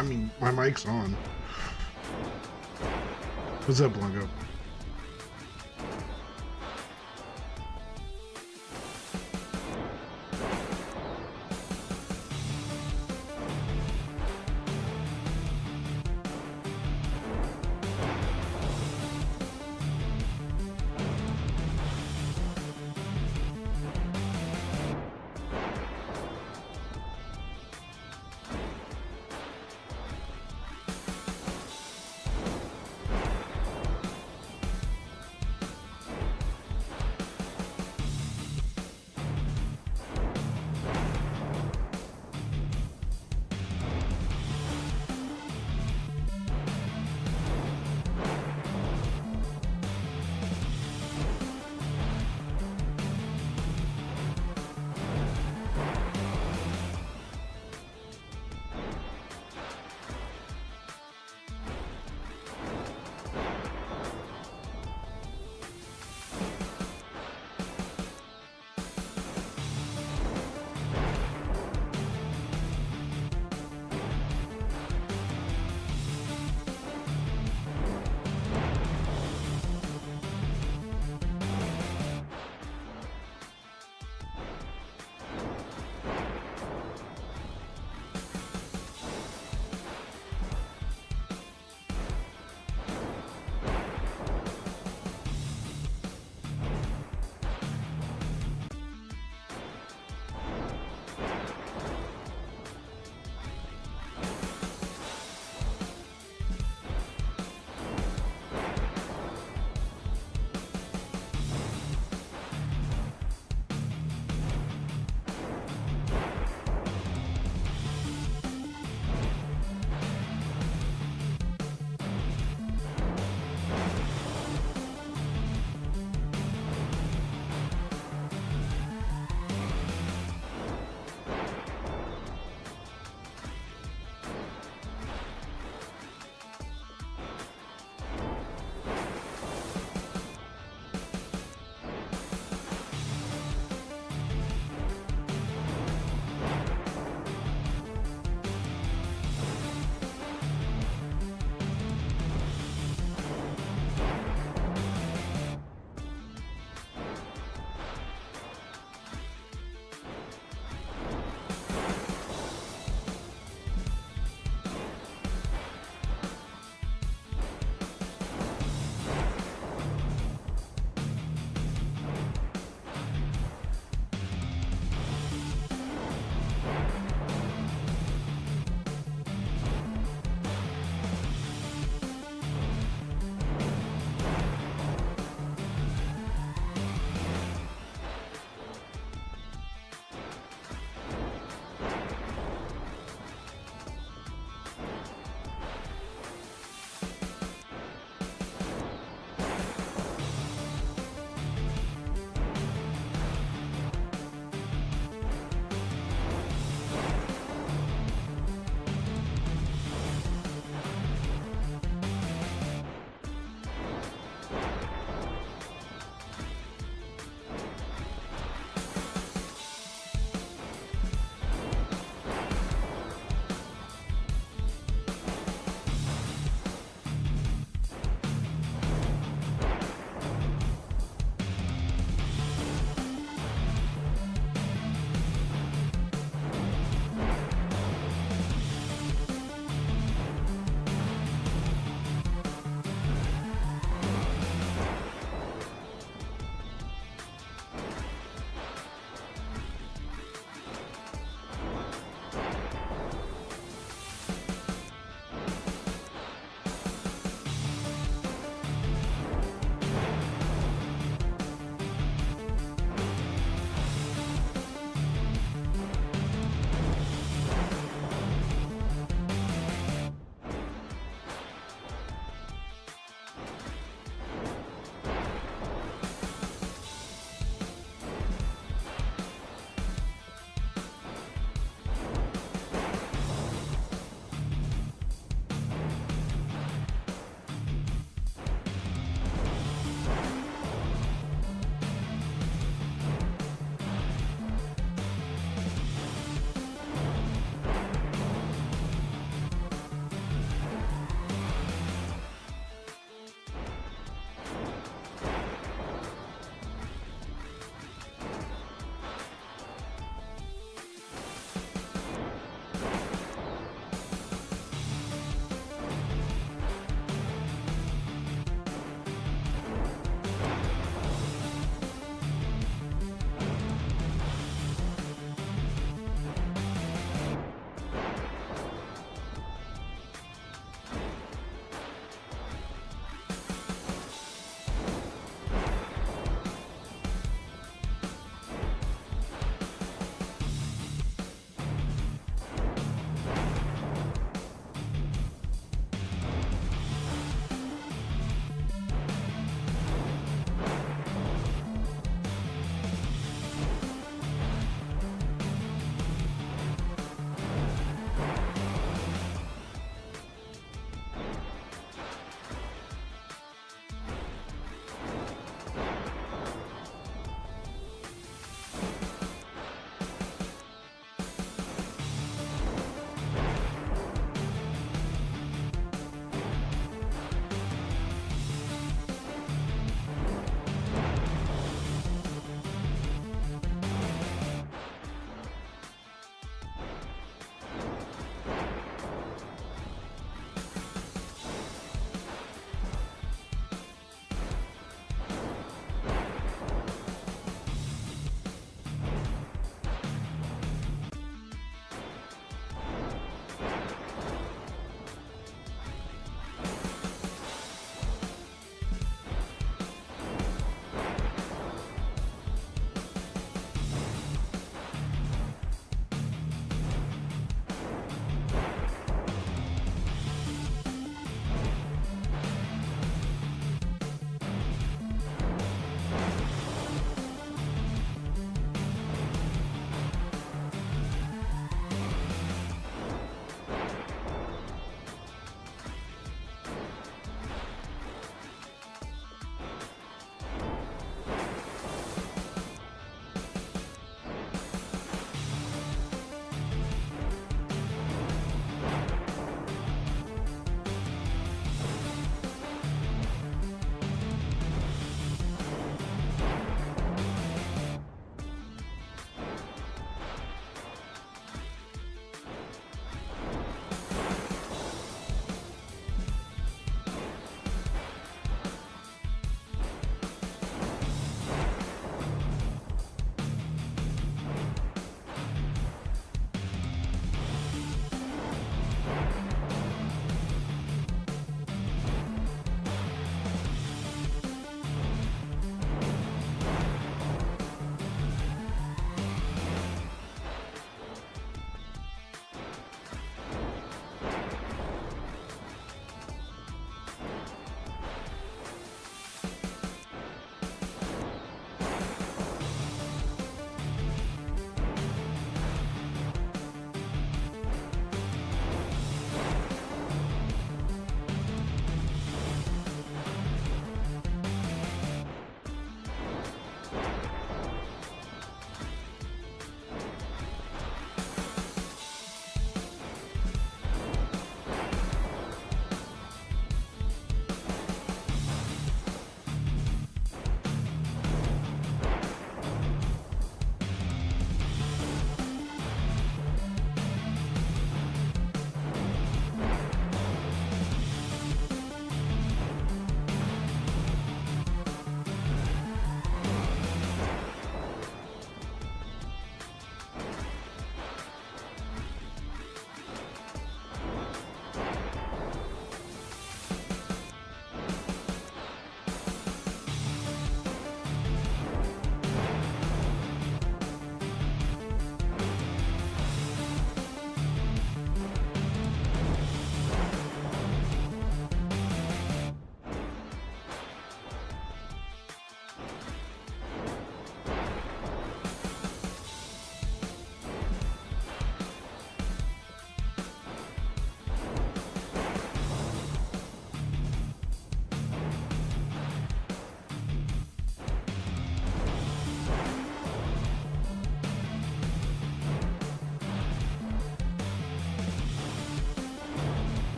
I mean, my mic's on. What's up, Blanco?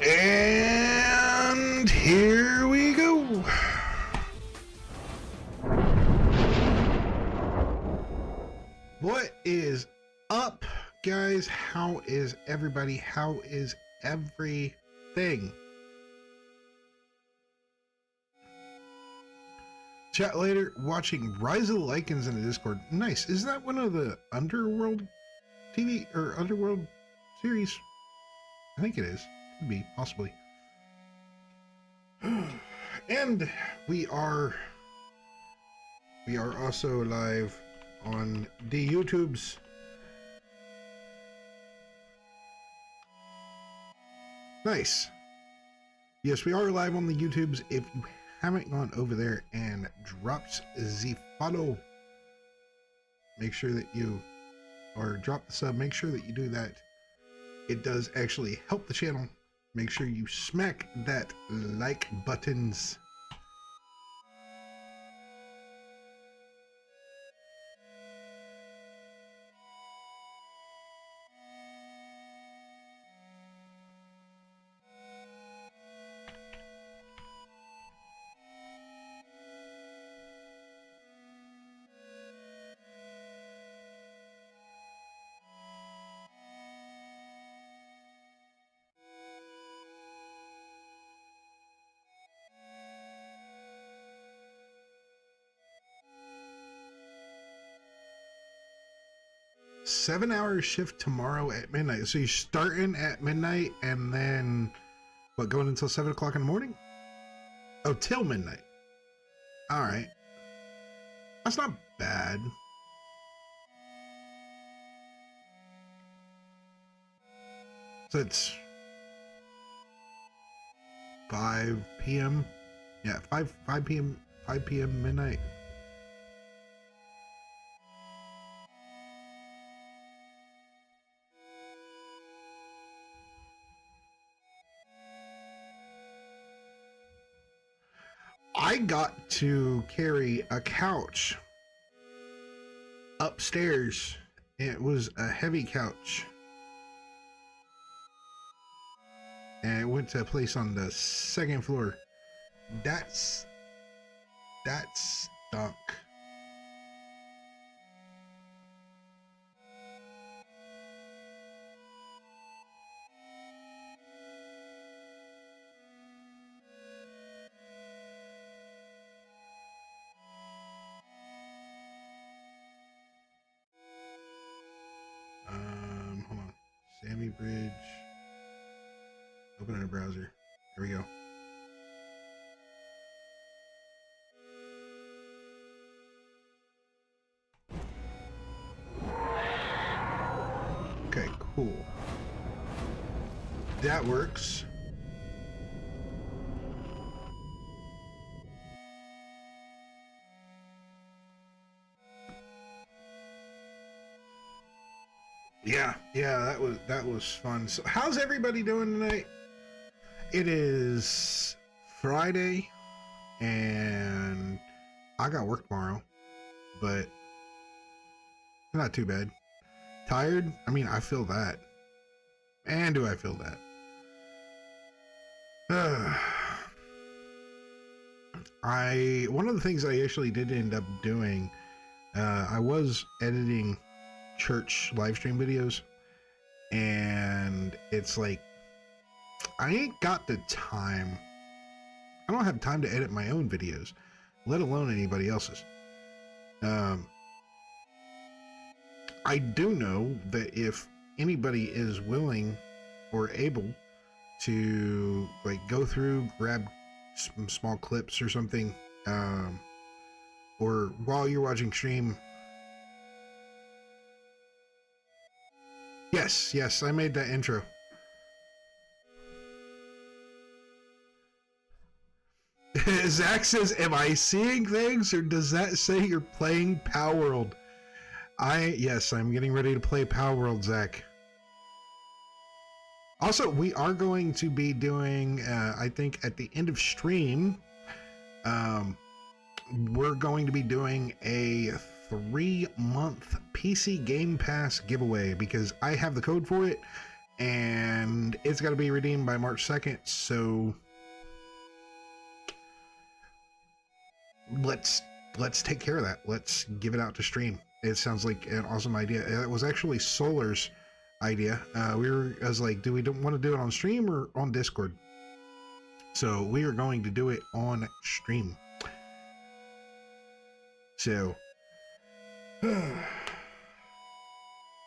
And here we go. What is up, guys? How is everybody? How is everything? Chat later. Watching Rise of the Lycans in the Discord. Nice. Is that one of the Underworld TV or Underworld series? I think it is. Could be, possibly. And we are also live on the YouTubes. Nice. Yes, we are live on the YouTubes. If you haven't gone over there and dropped the follow, make sure that you, or drop the sub, make sure that you do that. It does actually help the channel. Make sure you smack that like buttons. Seven-hour shift tomorrow at midnight. So you're starting at midnight and then what, going until 7 o'clock in the morning? Oh, till midnight. All right. That's not bad. So it's 5 p.m. Yeah, 5 p.m. midnight. I got to carry a couch upstairs. It was a heavy couch. And it went to a place on the second floor. That stunk. Hold on. Sammy Bridge. Open in a browser. Here we go. Okay, cool. That works. Yeah, that was fun. So how's everybody doing tonight? It is Friday and I got work tomorrow, but not too bad. Tired? I mean, I feel that. And do I feel that? One of the things I actually did end up doing, I was editing church live stream videos, and it's like I ain't got the time. I don't have time to edit my own videos, let alone anybody else's. I do know that if anybody is willing or able to like go through, grab some small clips or something, or while you're watching stream. Yes, I made that intro. Zach says, am I seeing things, or does that say you're playing Power World? Yes, I'm getting ready to play Power World, Zach. Also, we are going to be doing, I think at the end of stream, we're going to be doing a 3-month PC Game Pass giveaway because I have the code for it and it's got to be redeemed by March 2nd. So let's take care of that. Let's give it out to stream. It sounds like an awesome idea. It was actually Solar's idea. I was like, do we want to do it on stream or on Discord? So we are going to do it on stream. So, but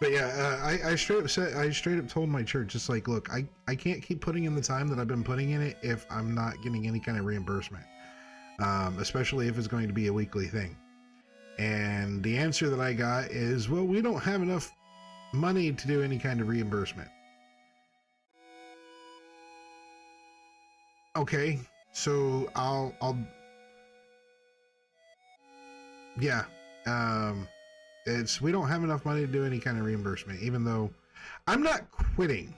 yeah, I straight up told my church, it's like, look, I can't keep putting in the time that I've been putting in it if I'm not getting any kind of reimbursement, especially if it's going to be a weekly thing. And the answer that I got is, well, we don't have enough money to do any kind of reimbursement. Okay, so yeah, we don't have enough money to do any kind of reimbursement, even though I'm not quitting.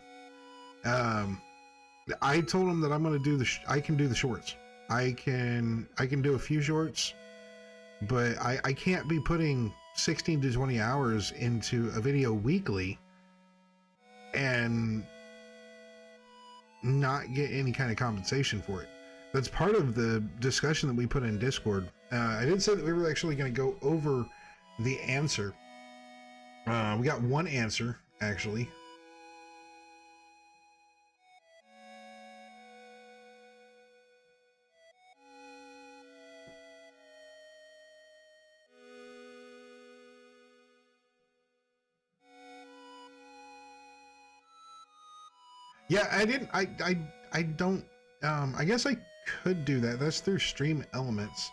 I told them that I'm going to do I can do the shorts. I can do a few shorts, but I can't be putting 16 to 20 hours into a video weekly and not get any kind of compensation for it. That's part of the discussion that we put in Discord. I did say that we were actually going to go over the answer. We got one answer, actually. Yeah, I didn't. I don't. I guess I could do that. That's through Stream Elements.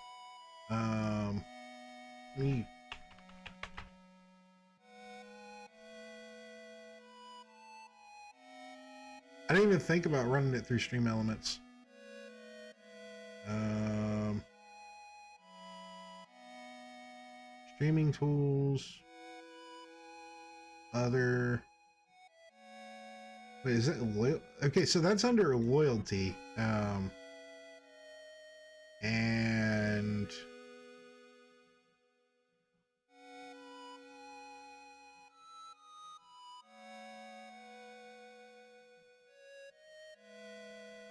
Me. I didn't even think about running it through Stream Elements. Streaming tools. Other. Wait, is it loyal? Okay, so that's under loyalty. And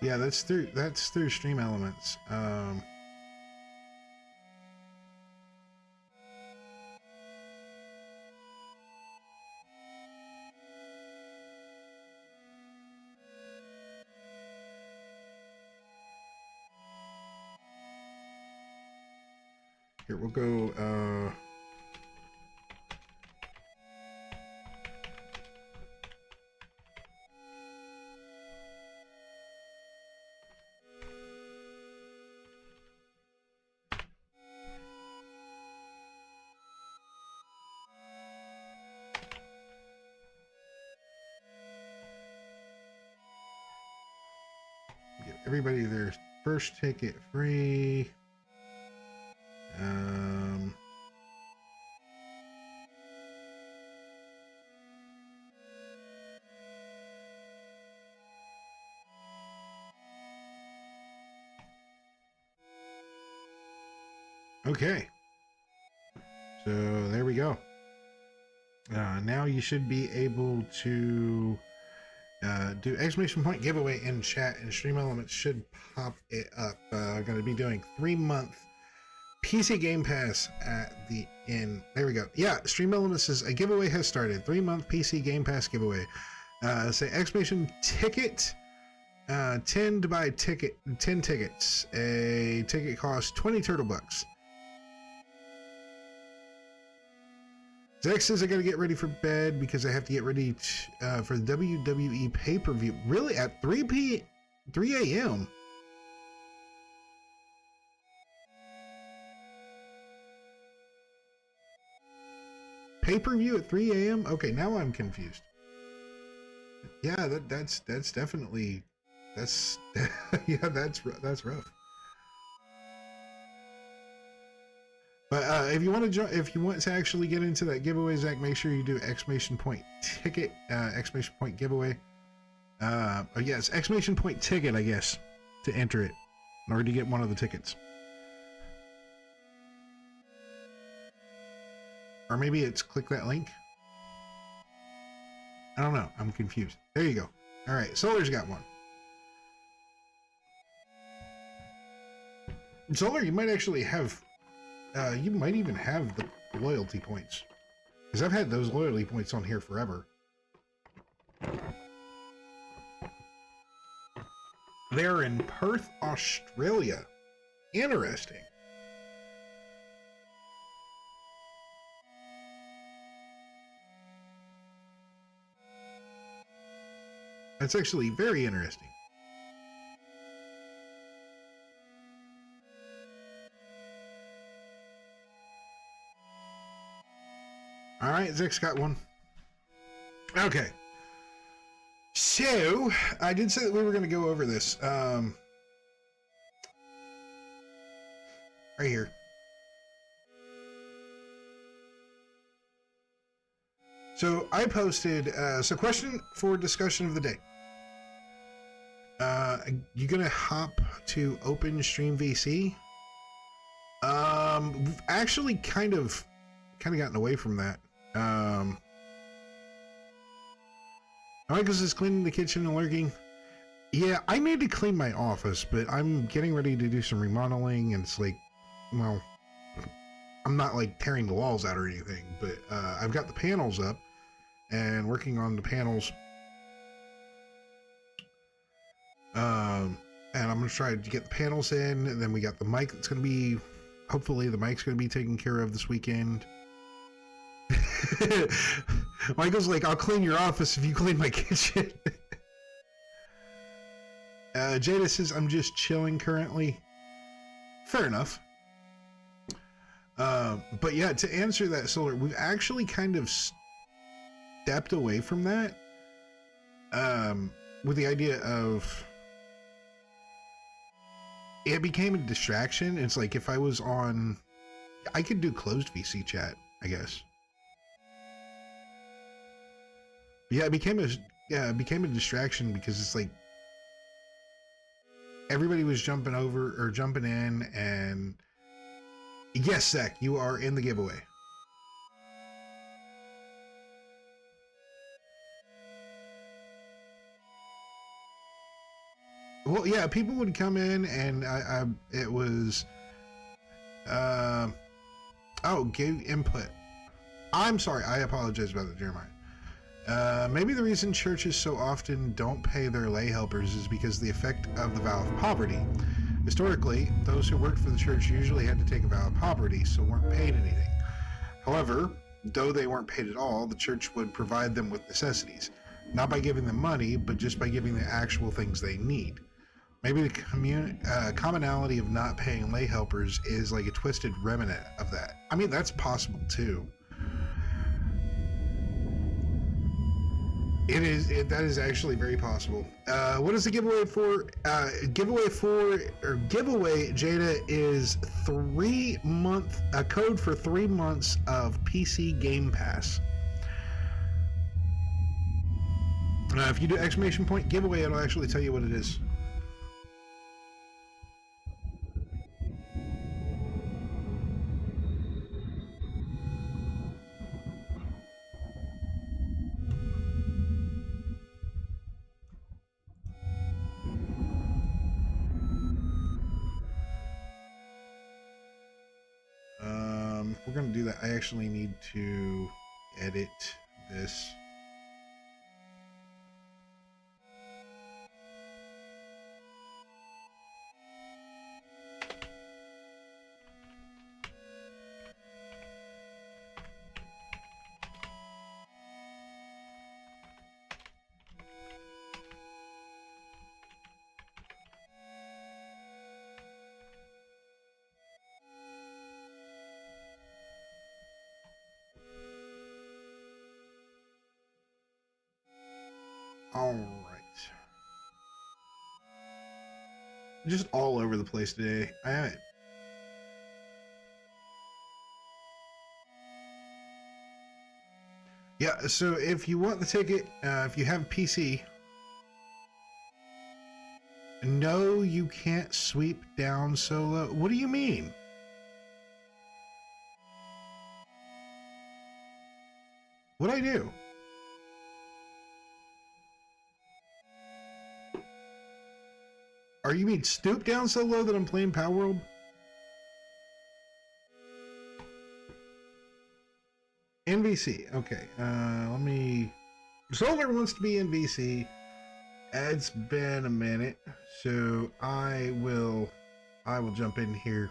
yeah, that's through Stream Elements. Here, we'll go, give everybody their first ticket free. Okay, so there we go. Now you should be able to do exclamation point giveaway in chat, and Stream Elements should pop it up. Going to be doing 3-month PC Game Pass at the end. There we go. Yeah, Stream Elements says a giveaway has started. 3-month PC Game Pass giveaway. Say exclamation ticket. 10 to buy 10 tickets. A ticket costs 20 turtle bucks. Zach says I gotta get ready for bed because I have to get ready for the WWE pay-per-view. Really? At 3 a.m.? Pay-per-view at 3 a.m.? Okay, now I'm confused. Yeah, that's definitely yeah, that's rough. But if you want to actually get into that giveaway, Zach, make sure you do exclamation point ticket, exclamation point giveaway. Yes, exclamation point ticket, I guess, to enter it, in order to get one of the tickets. Or maybe it's click that link. I don't know. I'm confused. There you go. All right, Solar's got one. Solar, you might actually have, you might even have the loyalty points. Because I've had those loyalty points on here forever. They're in Perth, Australia. Interesting. That's actually very interesting. All right, Zach's got one. Okay. So, I did say that we were going to go over this. Right here. So, I posted, so question for discussion of the day. You going to hop to Open Stream VC? We've actually kind of gotten away from that. Michael's is cleaning the kitchen and lurking. Yeah, I need to clean my office, but I'm getting ready to do some remodeling, and it's like, well, I'm not like tearing the walls out or anything, but I've got the panels up and working on the panels. And I'm going to try to get the panels in, and then we got the mic that's going to be, hopefully the mic's going to be taken care of this weekend. Michael's like, I'll clean your office if you clean my kitchen. Jada says, I'm just chilling currently. Fair enough. But yeah, to answer that, Solar, we've actually kind of stepped away from that. With the idea of, it became a distraction. It's like, if I was on, I could do closed VC chat, I guess. Yeah, it became a distraction because it's like everybody was jumping over or jumping in, and yes, Zach, you are in the giveaway. Well, yeah, people would come in, and it was, oh, gave input. I'm sorry, I apologize about that, Jeremiah. Maybe the reason churches so often don't pay their lay helpers is because of the effect of the vow of poverty. Historically, those who worked for the church usually had to take a vow of poverty, so weren't paid anything. However, though they weren't paid at all, the church would provide them with necessities, not by giving them money, but just by giving the actual things they need. Maybe the commonality of not paying lay helpers is like a twisted remnant of that. I mean, that's possible too. That is actually very possible. What is the giveaway for? Giveaway, Jada, is 3 month, a code for 3 months of PC Game Pass. If you do exclamation point giveaway, it'll actually tell you what it is. If we're going to do that, I actually need to edit this. All right. Just all over the place today. Yeah, so if you want the ticket, if you have a PC, no, you can't sweep down solo. What do you mean? What'd I do? Are you mean stoop down so low that I'm playing Power World? NVC. Okay. Let me. Solar wants to be in VC. It's been a minute, so I will jump in here.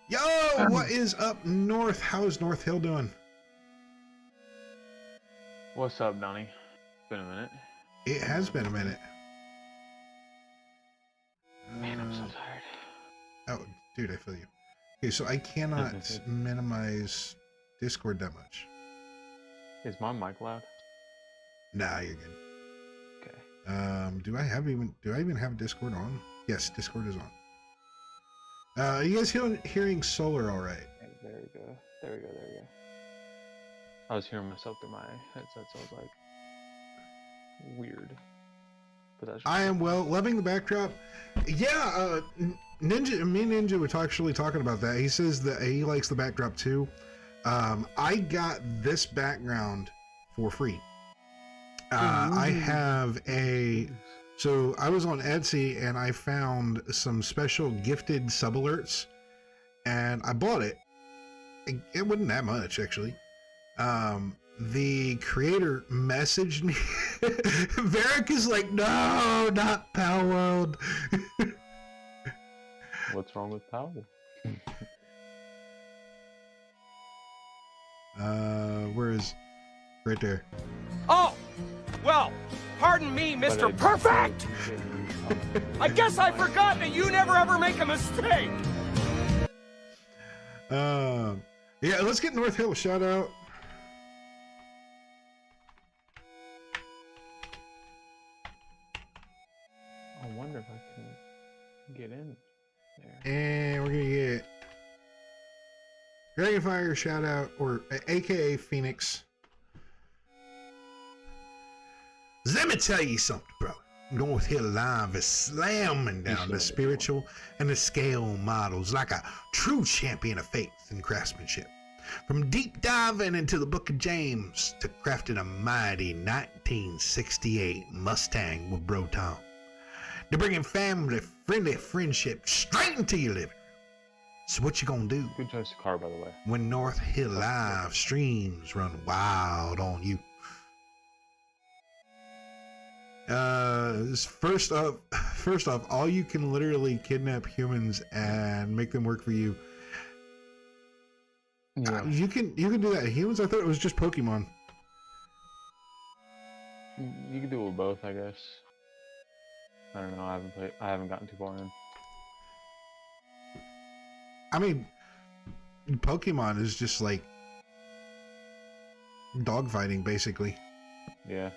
Yo, what is up north? How's North Hill doing? What's up, Donnie? It's been a minute. It has been a minute. Man, I'm so tired. Oh, dude, I feel you. Okay, so I cannot minimize Discord that much. Is my mic loud? Nah, you're good. Okay. Do I even have Discord on? Yes, Discord is on. Are you guys hearing Solar all right? There we go. There we go. There we go. I was hearing myself through my headset, so I was like, weird. But that's I am loving the backdrop. Yeah, Ninja, me and Ninja were actually talking about that. He says that he likes the backdrop too. I got this background for free. I have so I was on Etsy and I found some special gifted sub alerts and I bought it. It wasn't that much actually. The creator messaged me. Varric is like, no, not Power World. What's wrong with Power? Where is? Right there. Oh, well, pardon me, Mr. Perfect! I guess I forgot that you never ever make a mistake! Yeah, let's get North Hill a shout out. I wonder if I can get in there. And we're gonna get Dragonfire shout out, or AKA Phoenix. Let me tell you something, brother. North Hill Live is slamming down the spiritual and the scale models like a true champion of faith and craftsmanship. From deep diving into the Book of James to crafting a mighty 1968 Mustang with Bro Tom. They're bringing family-friendly friendship straight into your living room. So what you gonna do Good choice of car, by the way. when North Hill Live streams run wild on you? First off, all you can literally kidnap humans and make them work for you. Yeah. You can do that. Humans, I thought it was just Pokemon. You can do it with both, I guess. I don't know. I haven't gotten too far in. I mean, Pokemon is just like dogfighting, basically. Yeah.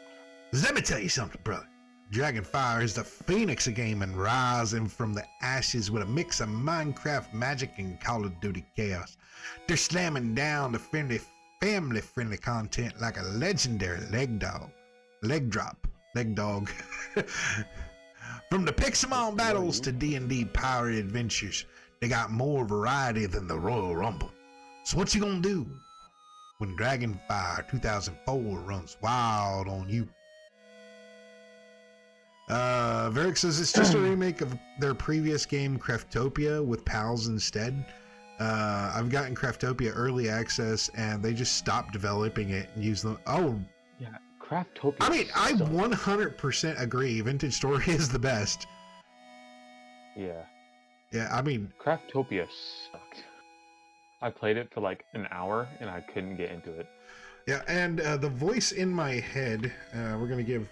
Let me tell you something, brother. Dragonfire is the phoenix of gaming, rising from the ashes with a mix of Minecraft magic and Call of Duty chaos. They're slamming down the family-friendly content like a legendary leg drop. From the Pixelmon battles to D&D powered adventures, they got more variety than the Royal Rumble. So what you gonna do when Dragonfire 2004 runs wild on you? Varric says it's just a remake of their previous game Craftopia with pals instead. I've gotten Craftopia early access and they just stopped developing it and used them. Oh, Yeah. Craftopia. I mean, I sucks. 100% agree. Vintage Story is the best. Yeah. Yeah, I mean, Craftopia sucked. I played it for like an hour and I couldn't get into it. yeah, and the voice in my head, we're gonna give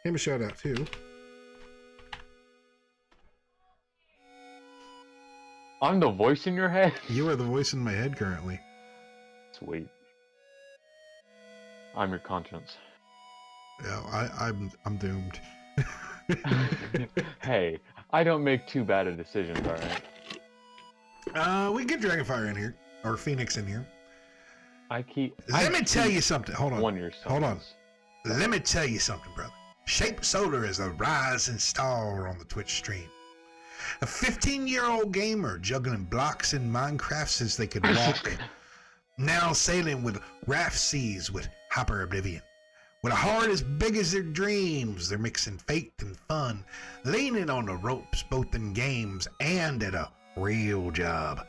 him a shout out too. I'm the voice in your head? You are the voice in my head currently. Sweet. I'm your conscience. Yeah, I'm doomed. Hey, I don't make too bad of decisions, alright? We can get Dragonfire in here, or Phoenix in here. Let me tell you something. Hold on. Hold on. yourselves. Let me tell you something, brother. Shape Solar is a rising star on the Twitch stream. A 15-year-old gamer juggling blocks in Minecraft since they could walk. Now sailing with raft seas with Hyper Oblivion. With a heart as big as their dreams, they're mixing faith and fun, leaning on the ropes both in games and at a real job.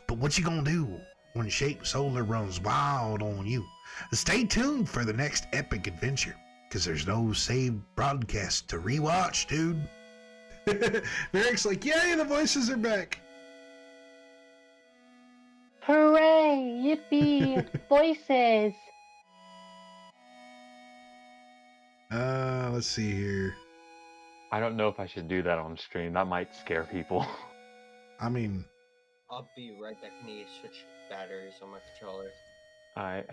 But what you gonna do when Shape Solar runs wild on you? Stay tuned for the next epic adventure, because there's no saved broadcast to rewatch, dude. Merrick's like, yay, the voices are back. Hooray! Yippee! Voices! Let's see here. I don't know if I should do that on stream. That might scare people. I mean, I'll be right back. I need to switch batteries on my controller. Alright.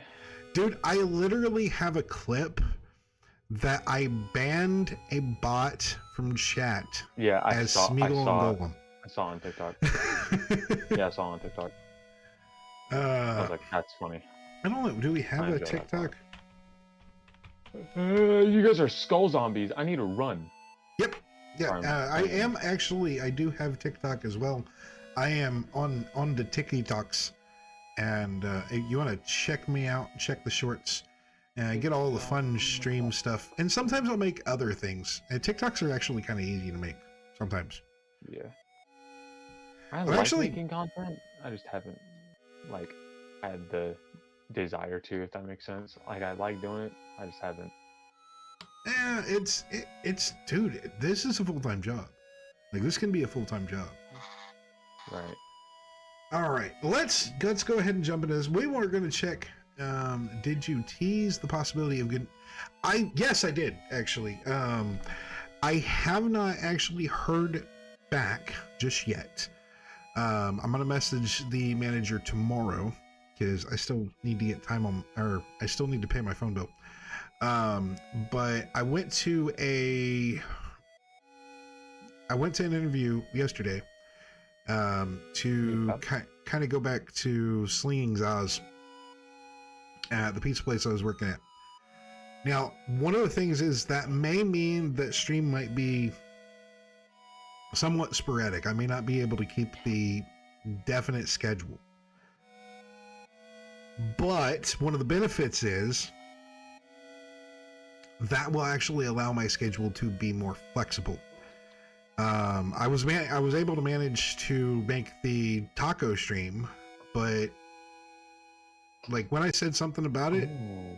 dude, I literally have a clip that I banned a bot from chat Yeah, I as saw Smeagol and Golem. I saw on TikTok. Yeah, I saw on TikTok. I was like, that's funny. I don't know. Do we have I a enjoy that TikTok? You guys are skull zombies. I need to run. Yep. Yeah, Sorry, I am actually. I do have TikTok as well. I am on the TikToks, and you want to check me out, check the shorts, and I get all the fun stream stuff. And sometimes I'll make other things. And TikToks are actually kind of easy to make sometimes. Yeah. I Well, like actually- making content. I just haven't like had the desire to, if that makes sense. Like I like doing it. I just haven't. Yeah, it's dude. This is a full-time job. Like this can be a full-time job. Right. All right, let's go ahead and jump into this. We were going to check. Did you tease the possibility of getting? Yes, I did actually. I have not actually heard back just yet. I'm going to message the manager tomorrow because I still need to get time on, or I still need to pay my phone bill. But I went to an interview yesterday. To kind of go back to Slinging Zaz at the pizza place I was working at. Now, one of the things is that may mean that stream might be somewhat sporadic. I may not be able to keep the definite schedule. But one of the benefits is that will actually allow my schedule to be more flexible. I was able to manage to make the taco stream, but like when I said something about it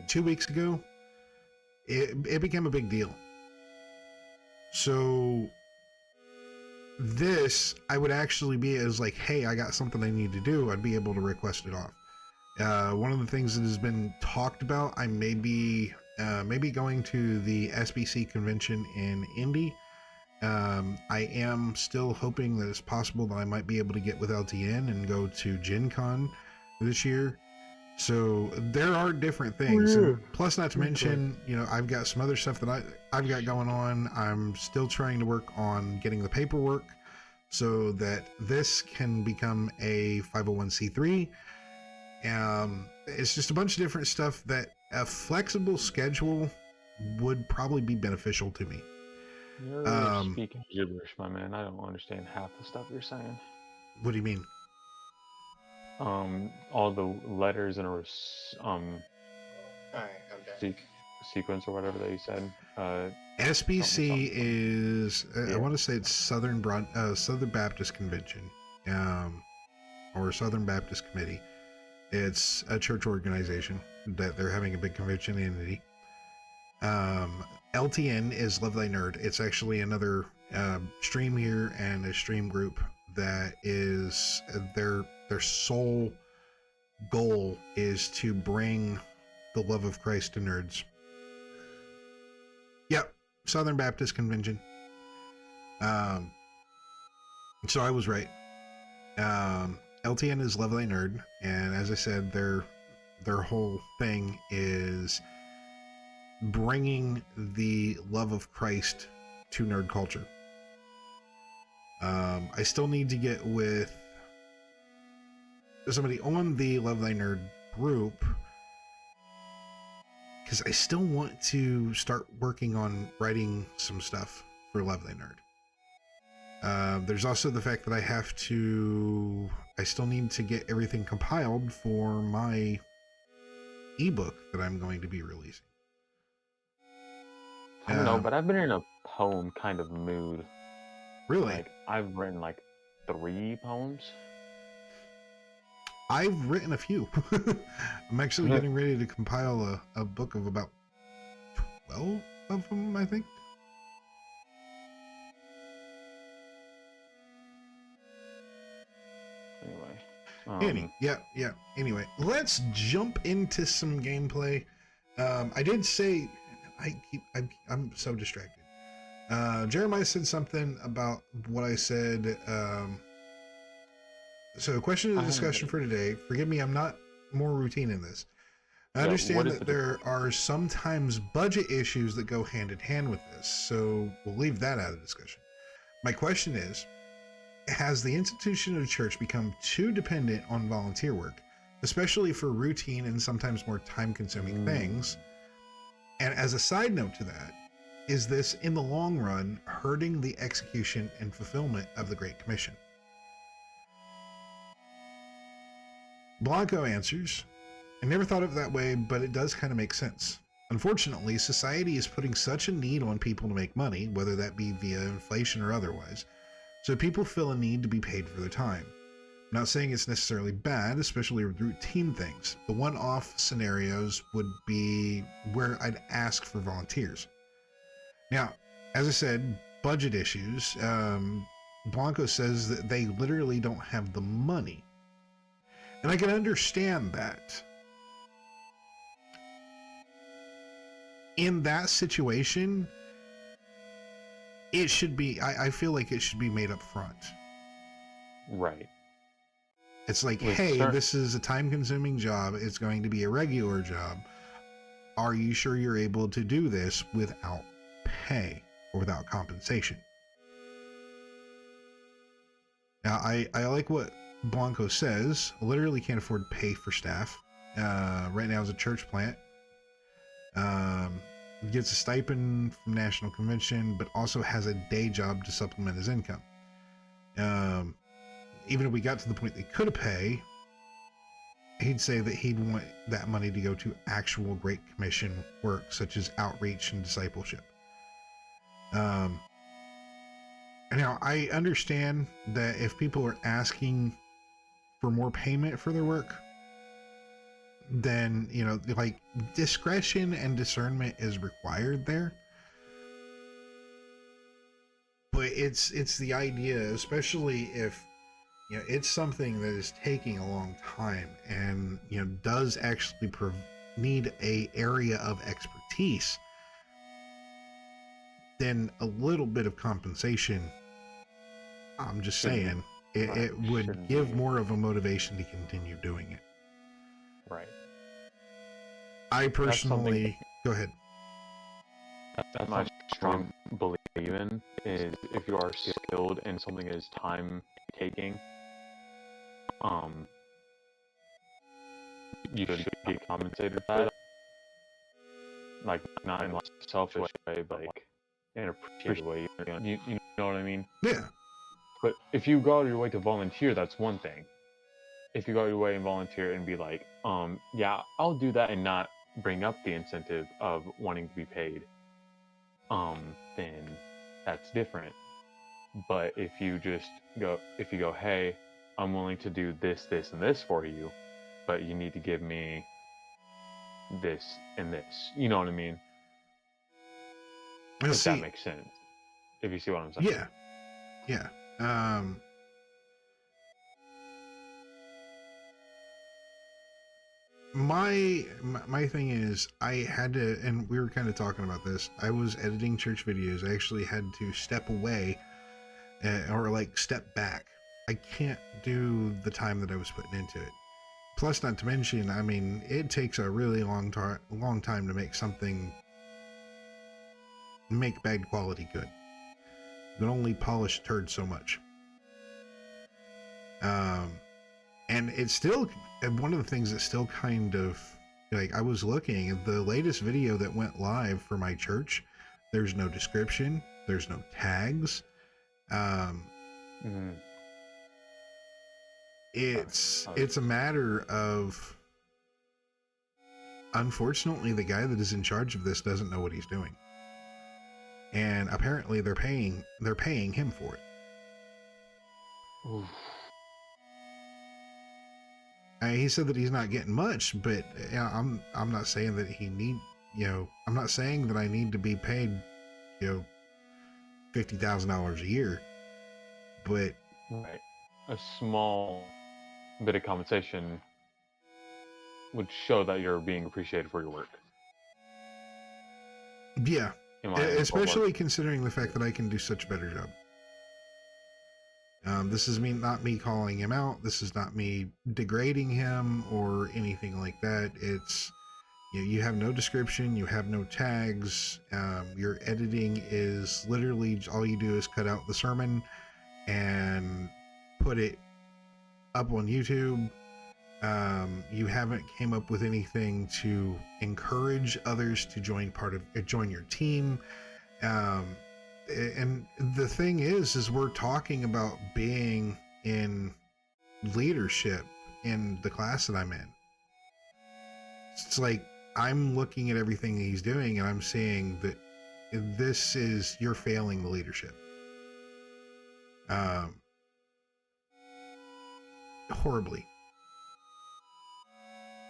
2 weeks ago, it became a big deal. So this, I would actually be as like, hey, I got something I need to do. I'd be able to request it off. One of the things that has been talked about, I may be going to the SBC convention in Indy. I am still hoping that it's possible that I might be able to get with LTN and go to Gen Con this year. So there are different things. And plus, not to mention, you know, I've got some other stuff that I've got going on. I'm still trying to work on getting the paperwork so that this can become a 501c3. It's just a bunch of different stuff that a flexible schedule would probably be beneficial to me. You're speaking gibberish, my man. I don't understand half the stuff you're saying. What do you mean? All the letters in a Alright, I'm back. sequence or whatever that you said. SBC is I want to say it's Southern Baptist Convention, or Southern Baptist Committee. It's a church organization that they're having a big convention in Indy. LTN is Love Thy Nerd. It's actually another stream here and a stream group that is their sole goal is to bring the love of Christ to nerds. Yep, Southern Baptist Convention. So I was right. LTN is Love Thy Nerd, and as I said, their whole thing is bringing the love of Christ to nerd culture. I still need to get with somebody on the Love Thy Nerd group because I still want to start working on writing some stuff for Love Thy Nerd. There's also the fact that I still need to get everything compiled for my ebook that I'm going to be releasing. I don't know, Um, but I've been in a poem kind of mood. Really? Like I've written like 3 poems. I've written a few. I'm actually getting ready to compile a book of about 12 of them, I think. Anyway, Yeah. Anyway, let's jump into some gameplay. I did say I'm so distracted. Jeremiah said something about what I said. So, question of the discussion for today. Forgive me, I'm not more routine in this. I understand that there are sometimes budget issues that go hand in hand with this, so we'll leave that out of the discussion. My question is, has the institution of church become too dependent on volunteer work, especially for routine and sometimes more time-consuming things? And as a side note to that, is this in the long run hurting the execution and fulfillment of the Great Commission? Blanco answers, I never thought of it that way, but it does kind of make sense. Unfortunately, society is putting such a need on people to make money, whether that be via inflation or otherwise, so people feel a need to be paid for their time. I'm not saying it's necessarily bad, especially with routine things. The one-off scenarios would be where I'd ask for volunteers. Now, as I said, budget issues. Blanco says that they literally don't have the money. And I can understand that. In that situation, it should be, I feel like it should be made up front. right. It's like, hey, this is a time-consuming job. It's going to be a regular job. Are you sure you're able to do this without pay or without compensation? Now, I like what Blanco says. Literally can't afford to pay for staff. Right now is a church plant. Gets a stipend from National Convention, but also has a day job to supplement his income. Even if we got to the point they could pay, he'd say that he'd want that money to go to actual Great Commission work, such as outreach and discipleship. Now, I understand that if people are asking for more payment for their work, then, you know, like, discretion and discernment is required there. But it's the idea, especially if, you know, it's something that is taking a long time and, you know, does actually need a area of expertise, then a little bit of compensation, I'm just saying, it would give more of a motivation to continue doing it. Right. I personally, go ahead. That's my strong belief in, is if you are skilled and something is time taking, you should get compensated for that. Like, not in like a selfish way, but like in a appreciative way. You know what I mean? Yeah. But if you go out of your way to volunteer, that's one thing. If you go out of your way and volunteer and be like, yeah, I'll do that, and not bring up the incentive of wanting to be paid, then that's different. But if you go, hey, I'm willing to do this, this, and this for you, but you need to give me this and this. You know what I mean? If that makes sense. If you see what I'm saying. Yeah. Yeah. My thing is, I had to, and we were kind of talking about this, I was editing church videos. I actually had to step away, or like step back. I can't do the time that I was putting into it. Plus, not to mention, I mean, it takes a really long time to make bad quality good. You can only polish a turd so much. And it's still, one of the things that's still kind of, like, I was looking at the latest video that went live for my church. There's no description. There's no tags. It's a matter of, unfortunately, the guy that is in charge of this doesn't know what he's doing, and apparently they're paying him for it. Oof. He said that he's not getting much, but I'm not saying that he need, I'm not saying that I need to be paid, $50,000 a year, but Right. A small bit of compensation would show that you're being appreciated for your work. yeah, in my especially considering the fact that I can do such a better job. This is not me calling him out. This is not me degrading him or anything like that. It's, you have no description, you have no tags. Your editing is literally all you do is cut out the sermon and put it up on YouTube. You haven't came up with anything to encourage others to join your team. And the thing is we're talking about being in leadership in the class that I'm in. It's like I'm looking at everything that he's doing and I'm seeing that you're failing the leadership. Horribly.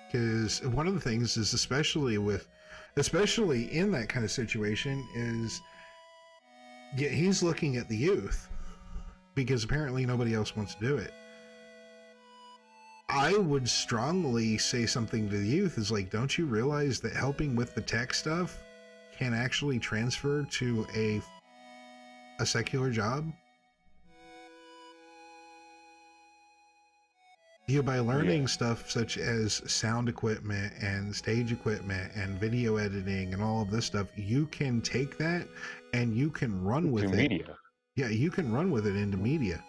Because one of the things is, especially in that kind of situation, is he's looking at the youth because apparently nobody else wants to do it. I would strongly say something to the youth is like, don't you realize that helping with the tech stuff can actually transfer to a secular job? By learning stuff such as sound equipment and stage equipment and video editing and all of this stuff, you can take that and you can run with it. Media. Yeah, you can run with it into media.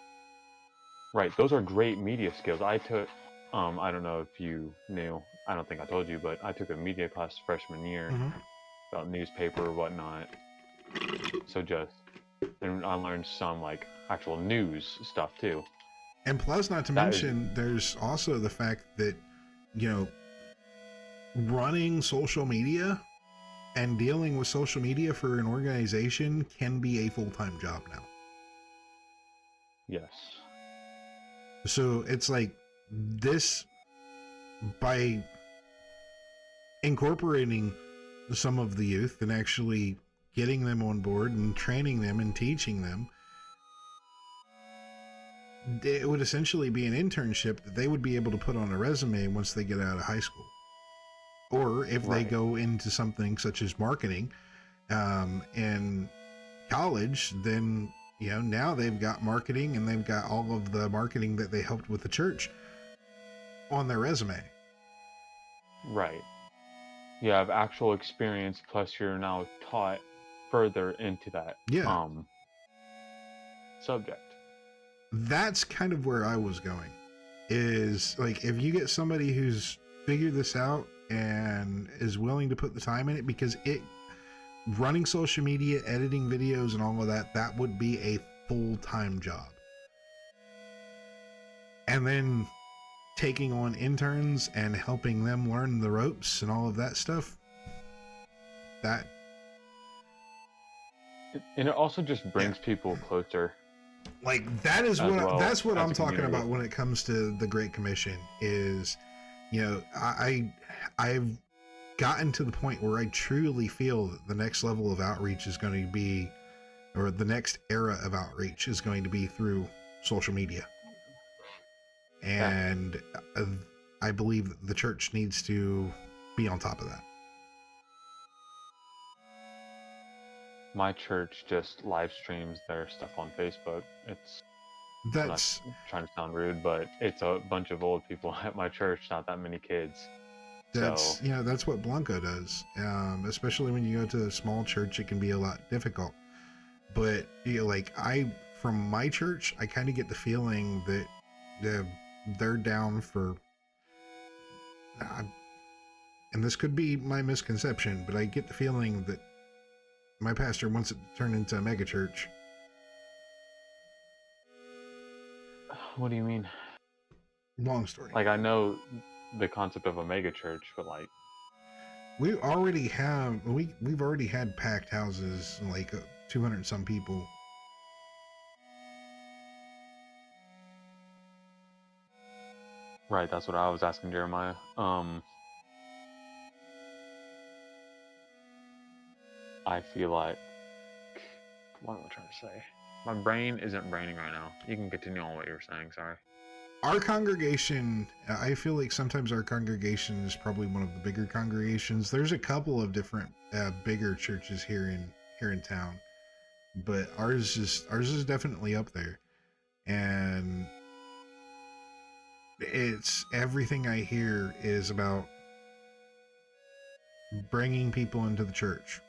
Right. Those are great media skills. I took, I don't know if you knew, I don't think I told you, but I took a media class freshman year about newspaper or whatnot. So and I learned some like actual news stuff too. And plus, not to mention, there's also the fact that, running social media and dealing with social media for an organization can be a full-time job now. Yes. So it's like this, by incorporating some of the youth and actually getting them on board and training them and teaching them, it would essentially be an internship that they would be able to put on a resume once they get out of high school. Or if they go into something such as marketing in college, then, now they've got marketing and they've got all of the marketing that they helped with the church on their resume. Right. You have actual experience, plus you're now taught further into that subject. That's kind of where I was going, is like, if you get somebody who's figured this out and is willing to put the time in it, because running social media, editing videos and all of that would be a full-time job. And then taking on interns and helping them learn the ropes and all of that stuff, and it also just brings people closer. Like that's what I'm talking community. about when it comes to the Great Commission is, I've gotten to the point where I truly feel that the next level of outreach is going to be, or the next era of outreach is going to be through social media. And I believe that the church needs to be on top of that. My church just live streams their stuff on Facebook. I'm not trying to sound rude, but it's a bunch of old people at my church, not that many kids. That's what Blanco does. Especially when you go to a small church, it can be a lot difficult. But from my church, I kind of get the feeling that they're down for, and this could be my misconception, but I get the feeling that my pastor wants it to turn into a mega church. What do you mean? Long story. Like, I know the concept of a mega church, but we've already had packed houses, like 200 and some people. Right, that's what I was asking Jeremiah. I feel like, what am I trying to say? My brain isn't braining right now. You can continue on what you were saying. Sorry. Our congregation, I feel like sometimes our congregation is probably one of the bigger congregations. There's a couple of different bigger churches here in town, but ours is definitely up there, and it's everything I hear is about bringing people into the church.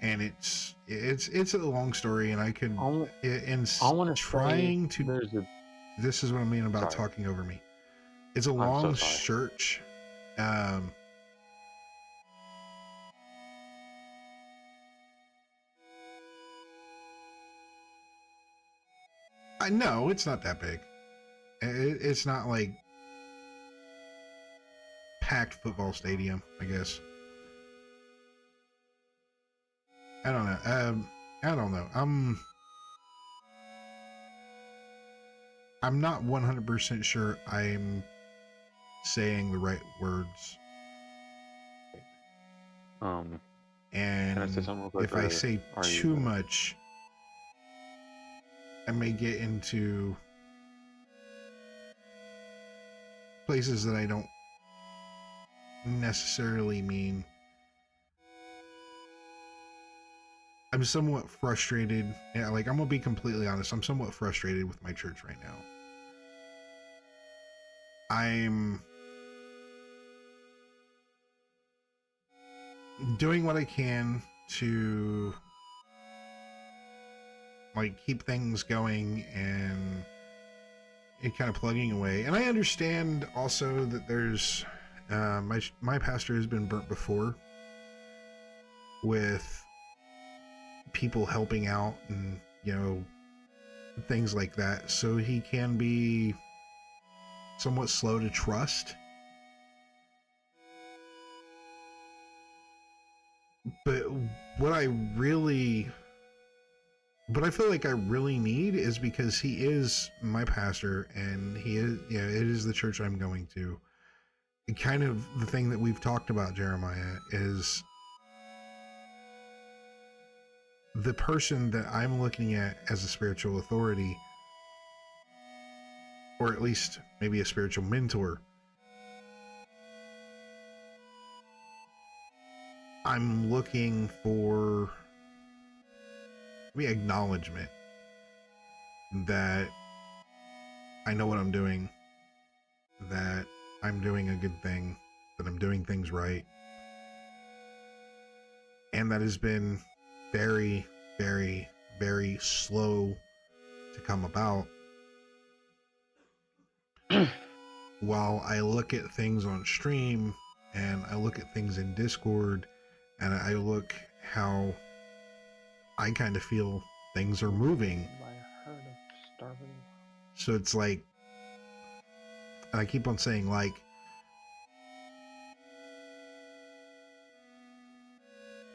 And it's a long story, and I could I want to trying to. There's a, This is what I mean about Sorry. talking over me. It's a so long sorry. search. I know it's not that big. It's not like packed football stadium, I guess. I don't know. I don't know. I'm not 100% sure I'm saying the right words. Can I And say something real quick? if I or say are you too good? much, I may get into places that I don't necessarily mean. I'm somewhat frustrated. Yeah, like, I'm gonna be completely honest. I'm somewhat frustrated with my church right now. I'm doing what I can to, like, keep things going and kind of plugging away. And I understand also that there's my pastor has been burnt before with people helping out and, you know, things like that, so he can be somewhat slow to trust. But what I feel like I really need is, because he is my pastor and he is, you know, it is the church I'm going to. And kind of the thing that we've talked about, Jeremiah, is the person that I'm looking at as a spiritual authority, or at least maybe a spiritual mentor. I'm looking for acknowledgement that I know what I'm doing, that I'm doing a good thing, that I'm doing things right. And that has been very, very, very slow to come about. While I look at things on stream and I look at things in Discord and I look how I kind of feel things are moving. So it's like, and I keep on saying, like,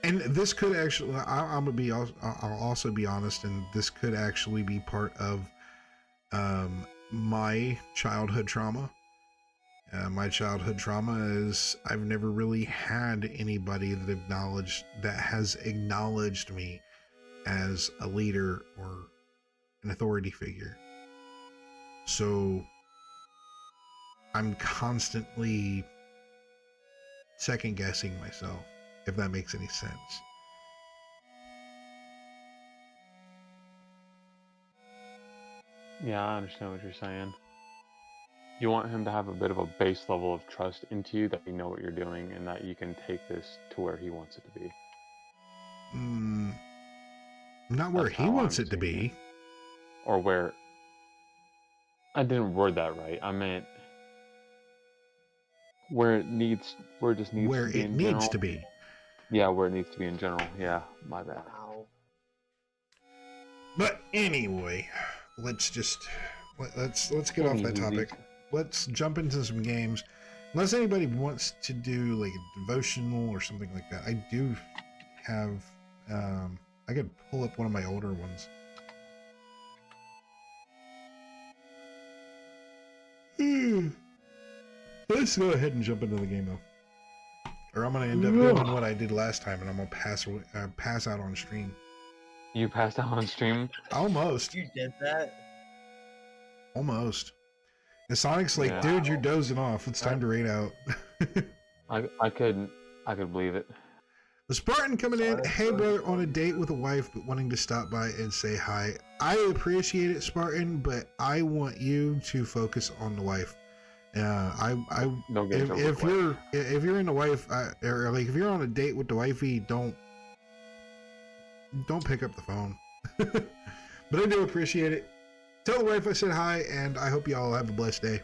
and this could actually, I'm gonna be, I'll also be honest, and this could actually be part of my childhood trauma. My childhood trauma is I've never really had anybody that has acknowledged me as a leader or an authority figure. So I'm constantly second guessing myself, if that makes any sense. Yeah, I understand what you're saying. You want him to have a bit of a base level of trust into you, that you know what you're doing and that you can take this to where he wants it to be. Not where That's he how wants I'm it to seeing be. it. Or where... I didn't word that right. I meant where it just needs Where to be it in needs general. to be. Yeah, where it needs to be in general. Yeah, my bad. Wow. But anyway, let's get off that topic. Let's jump into some games. Unless anybody wants to do like a devotional or something like that, I do have. I could pull up one of my older ones. Let's go ahead and jump into the game though, or I'm gonna end up doing what I did last time, and I'm gonna pass out on stream. You passed out on stream? Almost. You did that? Almost. And Sonic's like, Yeah. dude, you're dozing off. It's time to raid out. I could believe it. The Spartan coming in, Sonic's hey dozing brother, off. on a date with a wife, but wanting to stop by and say hi. I appreciate it, Spartan, but I want you to focus on the wife. Don't get in trouble if with you're in the wife, or like if you're on a date with the wifey, don't pick up the phone. But I do appreciate it. Tell the wife I said hi, and I hope you all have a blessed day.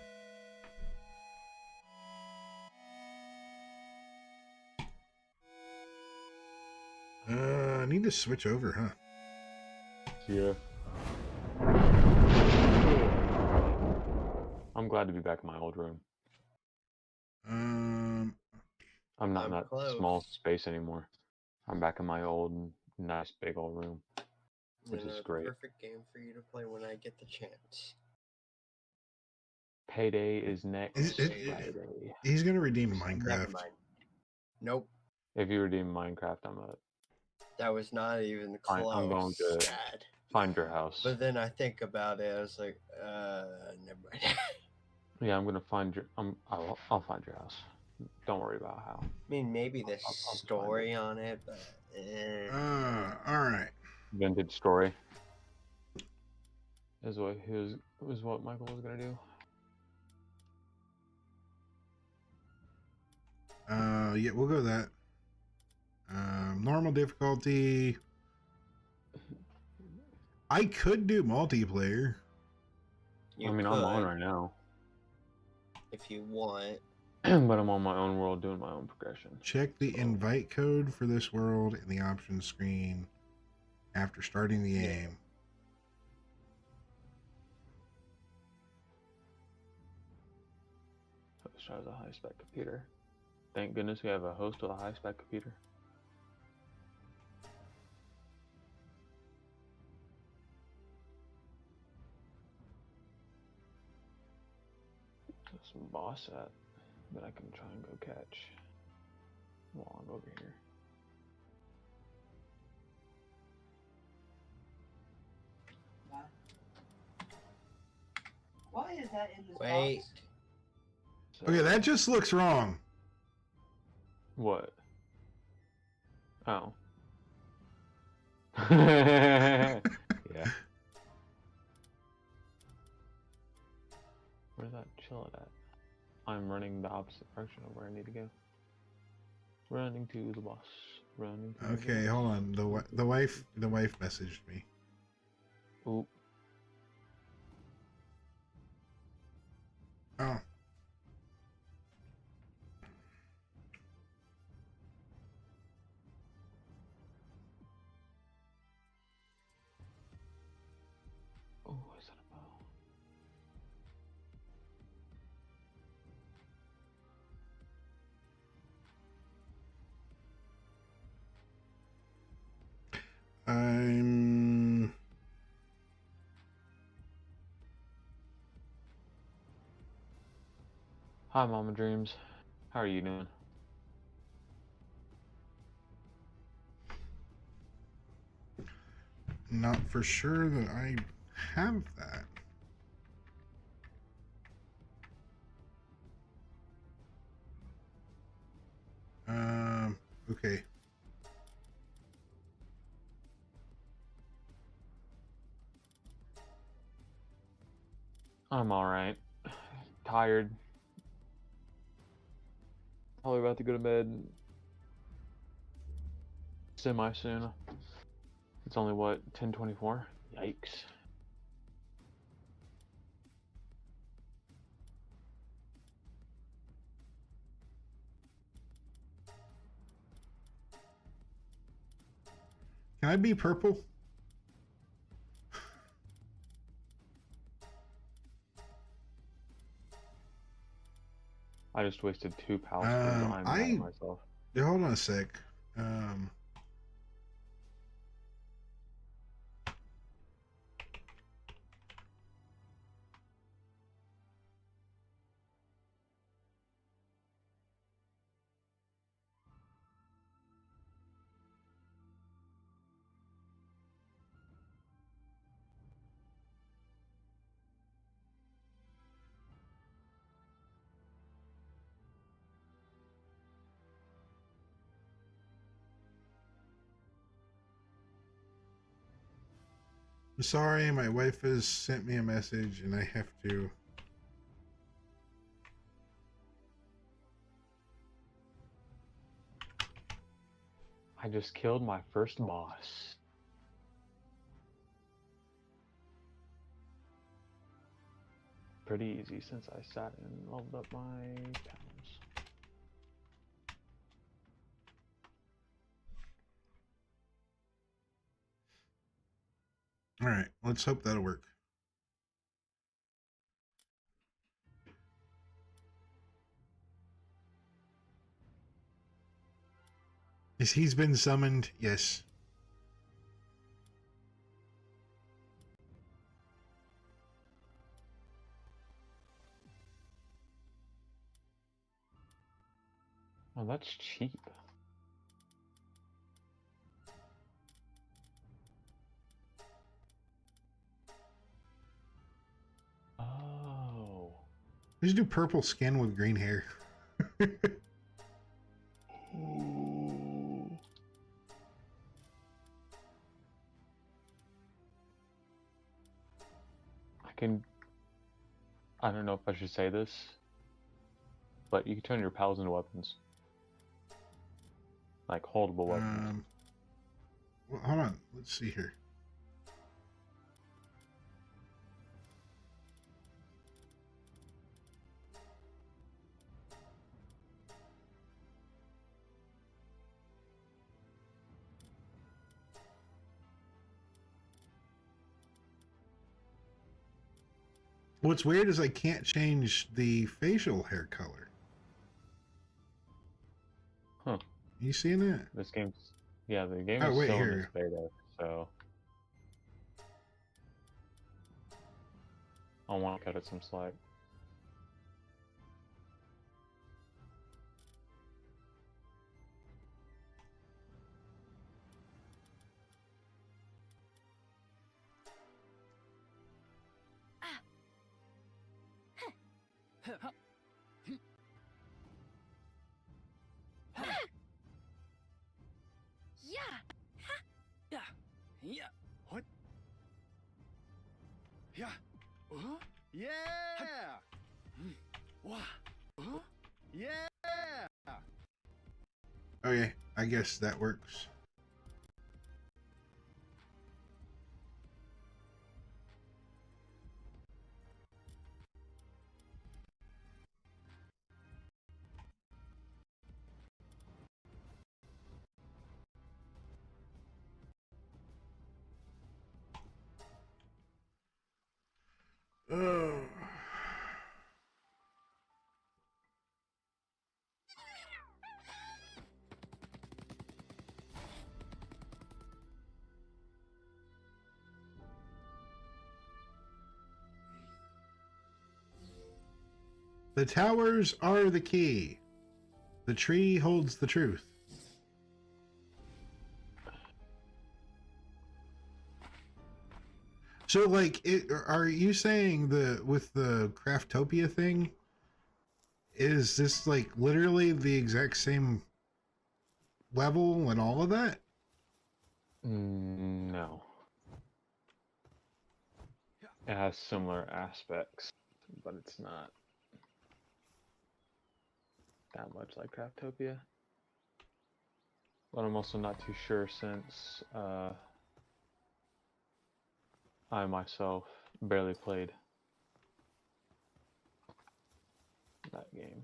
I need to switch over, huh? Yeah. I'm glad to be back in my old room. I'm not in I'm that close. small space anymore. I'm back in my old, nice, big old room. Which is The great. Perfect game for you to play when I get the chance. Payday is next Is it- Friday. He's gonna redeem Never Minecraft. mind. Nope. If you redeem Minecraft, I'm gonna That was not even Fine, close. I'm going to- Dad. find your house. But then I think about it, I was like, never mind. Yeah, I'm gonna find your. I'll find your house. Don't worry about how. I mean, maybe the I'll find story on it, but All right. Vintage story. Is what Michael was gonna do. Yeah, we'll go with that. Normal difficulty. I could do multiplayer. you I mean, could, I'm on right now, if you want. but I'm on my own world doing my own progression. Check the invite code for this world in the options screen after starting the game. Host has a high spec computer. Thank goodness we have a host with a high spec computer. There's some boss at that I can try and go catch while I'm over here. Why is that in this Wait. box? So, Okay, that just looks wrong. What? Oh. Yeah. Where's that chill at? I'm running the opposite direction of where I need to go. Running to the boss. Running to Okay, the hold boss. on. The wife messaged me. Oop. Oh. Oh, is that a bow? I'm Hi, Mama Dreams. How are you doing? not for sure that I have that. Okay. I'm alright. Tired. Probably about to go to bed semi soon. It's only what, 10:24? Yikes. Can I be purple? I just wasted 2 pals turns. I'm mad at myself. Yeah, hold on a sec. I'm sorry, my wife has sent me a message and I have to. I just killed my first boss. Pretty easy since I sat and leveled up my pounds. All right, let's hope that'll work. Yes, he's been summoned. Yes. Oh, that's cheap. Oh. Just do purple skin with green hair. Ooh. I don't know if I should say this, but you can turn your pals into weapons. Like holdable weapons. Well, hold on. Let's see here. What's weird is I can't change the facial hair color. Huh. You seeing that? This game's the game Oh, is wait, still in here. its beta, so I want to cut it some slack. Okay, I guess that works. Oh. The towers are the key. The tree holds the truth. So, like, are you saying with the Craftopia thing, is this like literally the exact same level and all of that? No. It has similar aspects, but it's not that much like Craftopia. But I'm also not too sure since I myself barely played that game.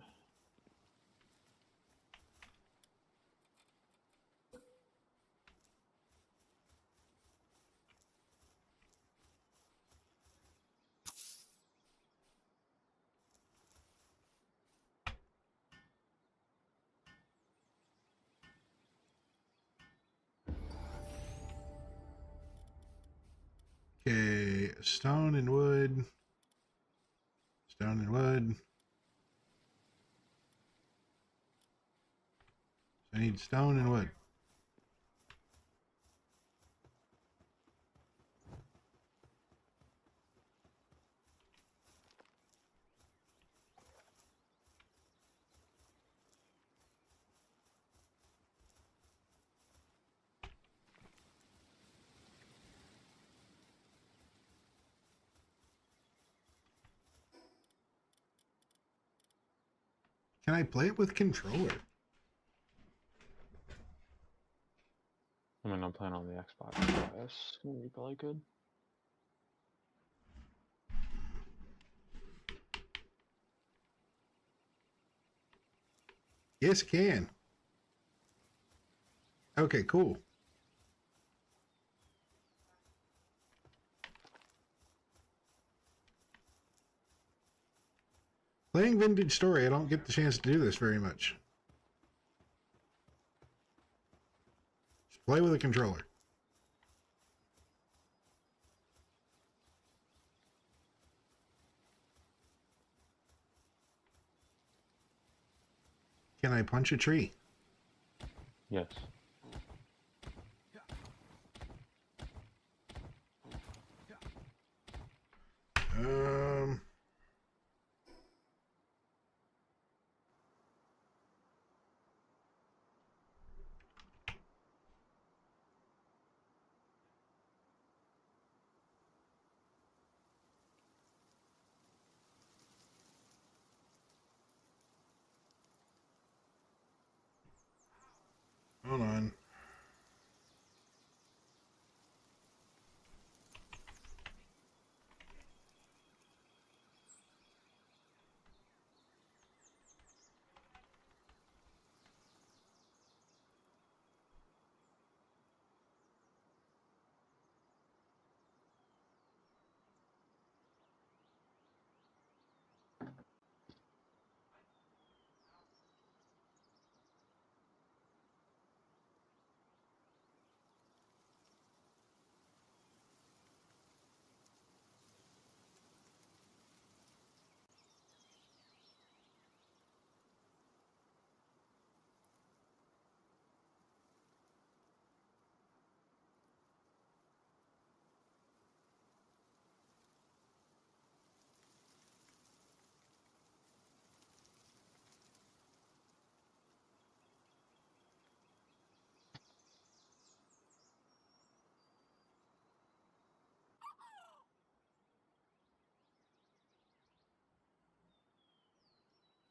Okay, stone and wood. Stone and wood. I need stone and wood. Can I play it with controller? I mean, I'm playing on the Xbox. So I assume you probably could. Yes, can. Okay, cool. Playing Vintage Story, I don't get the chance to do this very much. Just play with a controller. Can I punch a tree? Yes. Um... Hold on.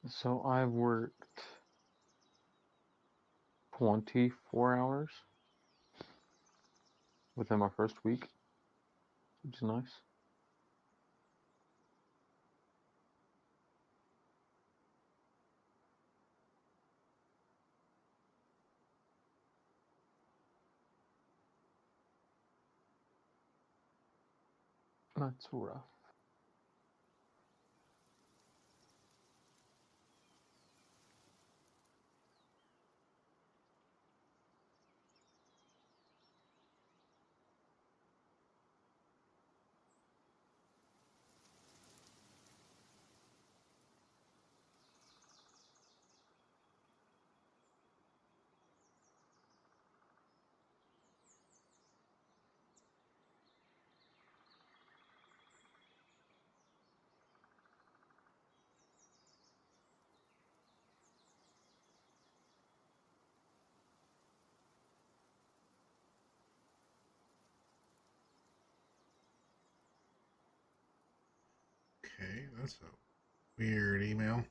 So I've worked 24 hours within my first week, which is nice. That's rough. Okay, that's a weird email.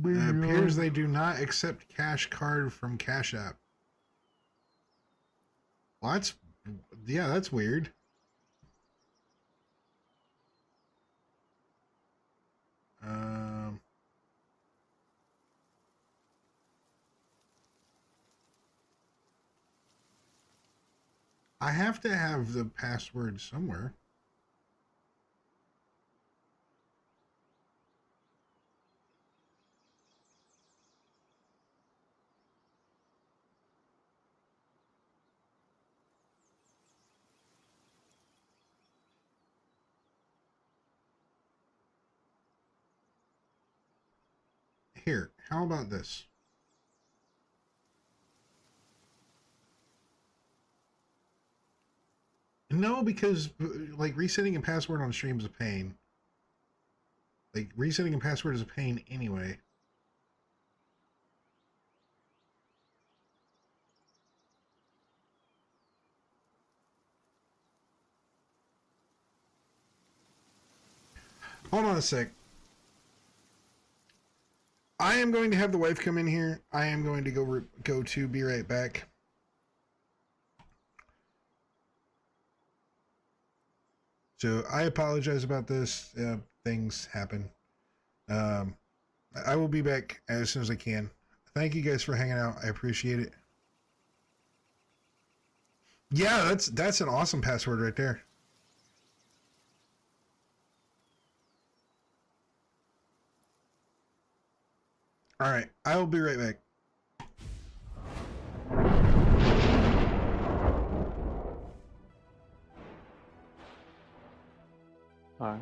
It appears they do not accept cash card from Cash App. Well, that's weird. Um, I have to have the password somewhere. Here, how about this? No, because like resetting a password on stream is a pain. Like resetting a password is a pain anyway. Hold on a sec. I am going to have the wife come in here. I am going to go to be right back. So I apologize about this. Things happen. I will be back as soon as I can. Thank you guys for hanging out. I appreciate it. Yeah, that's an awesome password right there. All right, I will be right back. All right.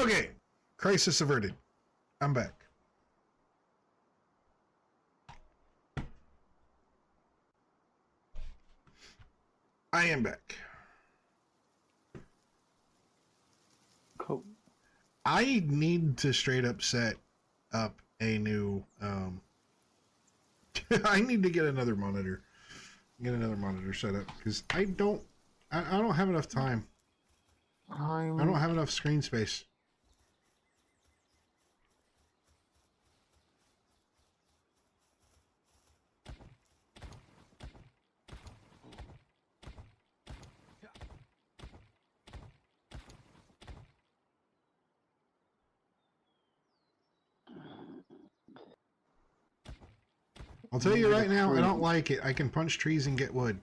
Okay. Crisis averted. I'm back. I am back. Cool. I need to straight up set up a new I need to get another monitor. Get another monitor set up because I don't have enough time. I don't have enough screen space. I'll tell you right now, I don't like it. I can punch trees and get wood.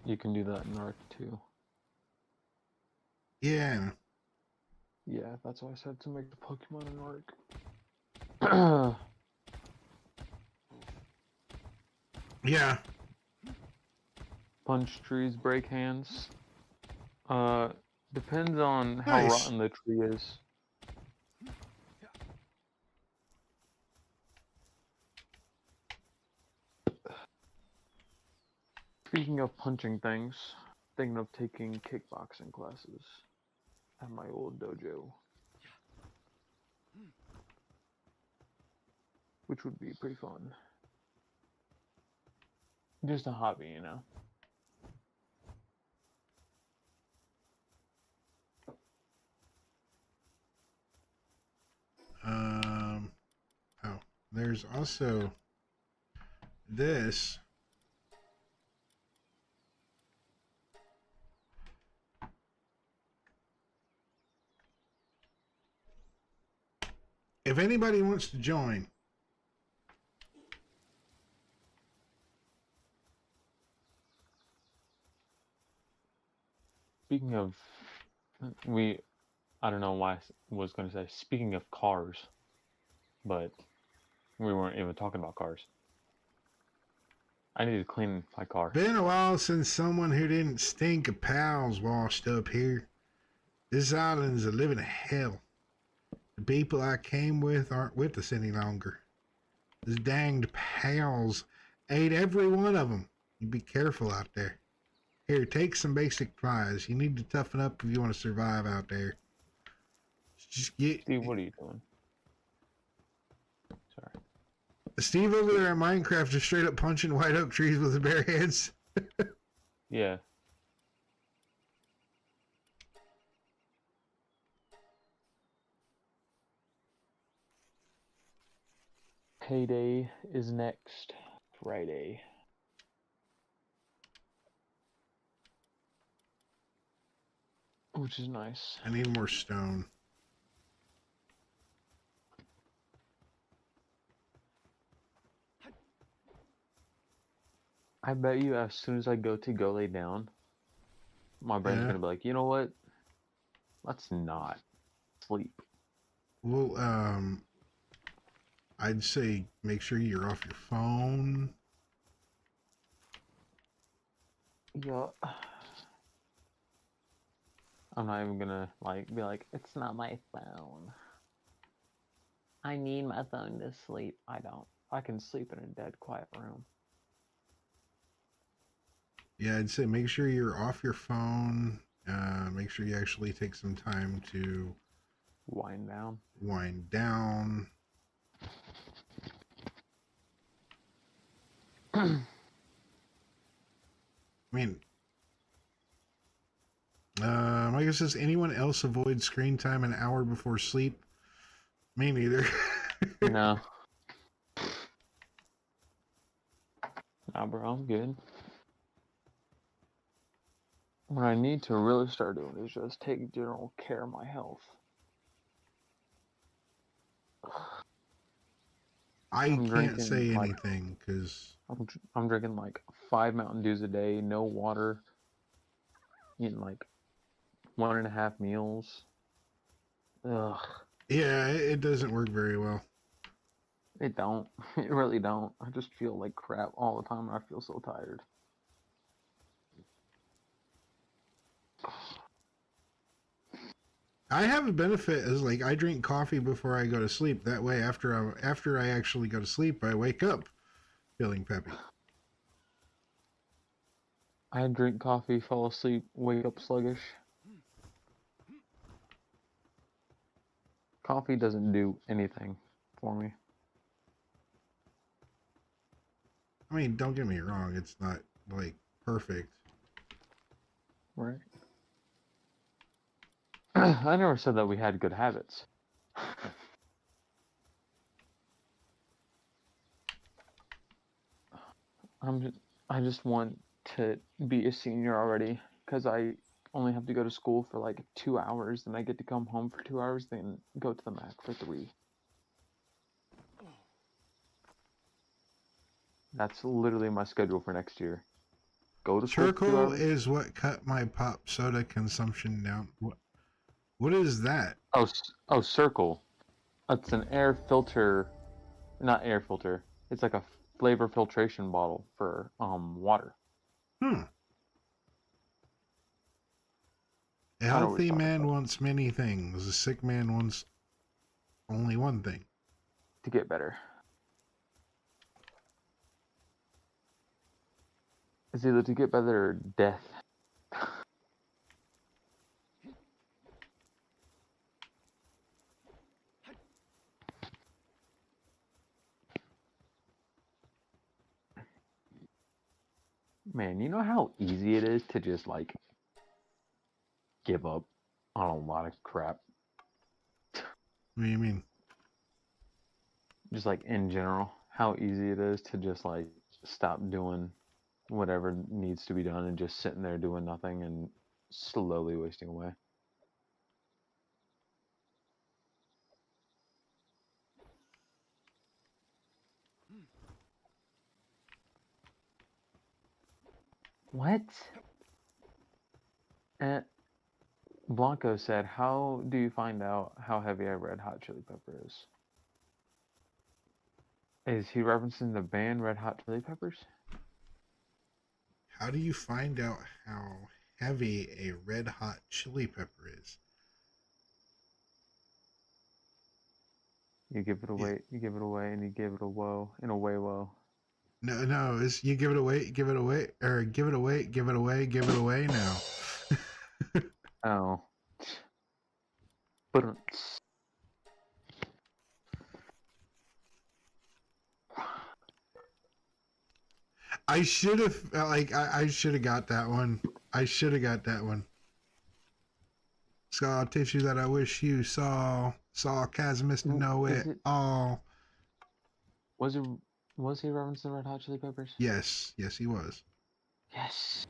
You can do that in Ark too. Yeah. Yeah, that's why I said to make the Pokemon in Ark. Yeah. Punch trees, break hands. Depends on how Nice. rotten the tree is. Speaking of punching things, thinking of taking kickboxing classes at my old dojo. Which would be pretty fun. Just a hobby, you know. Oh, there's also this. If anybody wants to join, Speaking of, I don't know why I was going to say, speaking of cars, but we weren't even talking about cars. I need to clean my car. been a while since someone who didn't stink of pals washed up here. This island's a living hell. The people I came with aren't with us any longer. Those danged pals ate every one of them. You be careful out there. Here, take some basic supplies. You need to toughen up if you want to survive out there. Just get Steve, what are you doing? Sorry. Steve over there in Minecraft just straight up punching white oak trees with his bare hands. Yeah. Payday is next Friday. Which is nice. I need more stone. I bet you as soon as I go lay down, my brain's Yeah. gonna be like, you know what? Let's not sleep. Well, I'd say make sure you're off your phone. Yeah. I'm not even gonna be like, it's not my phone. I need my phone to sleep. I don't. I can sleep in a dead quiet room. Yeah, I'd say make sure you're off your phone. Make sure you actually take some time to Wind down. wind down. I mean, I guess does anyone else avoid screen time an hour before sleep? Me neither. No. Nah, bro, I'm good. What I need to really start doing is just take general care of my health. I I'm can't drinking, say like- anything because I'm drinking like 5 Mountain Dews a day, no water, eating like 1.5 meals. Ugh. yeah, it doesn't work very well. It don't. It really don't. I just feel like crap all the time and I feel so tired. I have a benefit as like I drink coffee before I go to sleep. That way, after I actually go to sleep, I wake up feeling peppy. I drink coffee, fall asleep, wake up sluggish. Coffee doesn't do anything for me. I mean, don't get me wrong; it's not like perfect. Right. I never said that we had good habits. I just want to be a senior already because I only have to go to school for like 2 hours, then I get to come home for 2 hours, then go to the Mac for 3. That's literally my schedule for next year. Go to school for 2 Charcoal hours. is what cut my pop soda consumption down. What is that? Oh, Circle. It's an air filter, not air filter. It's like a flavor filtration bottle for water. Hmm. A I know what you're healthy talking man about. wants many things. A sick man wants only one thing. To get better. It's either to get better or death. Man, you know how easy it is to just like give up on a lot of crap? What do you mean? Just like in general, how easy it is to just like stop doing whatever needs to be done and just sitting there doing nothing and slowly wasting away. What? And Blanco said, "How do you find out how heavy a Red Hot Chili Pepper is?" Is he referencing the band Red Hot Chili Peppers? How do you find out how heavy a red hot chili pepper is? You give it away, you give it away, and you give it a woe, in a way woe. No, it's you give it away, give it away, or give it away, give it away, give it away now. Oh. But I should have I should have got that one. I should have got that one. Scar tissue that I wish you saw. Sarcasmus to know is it it all. was he referencing Red Hot Chili Peppers? Yes, yes, he was. Yes.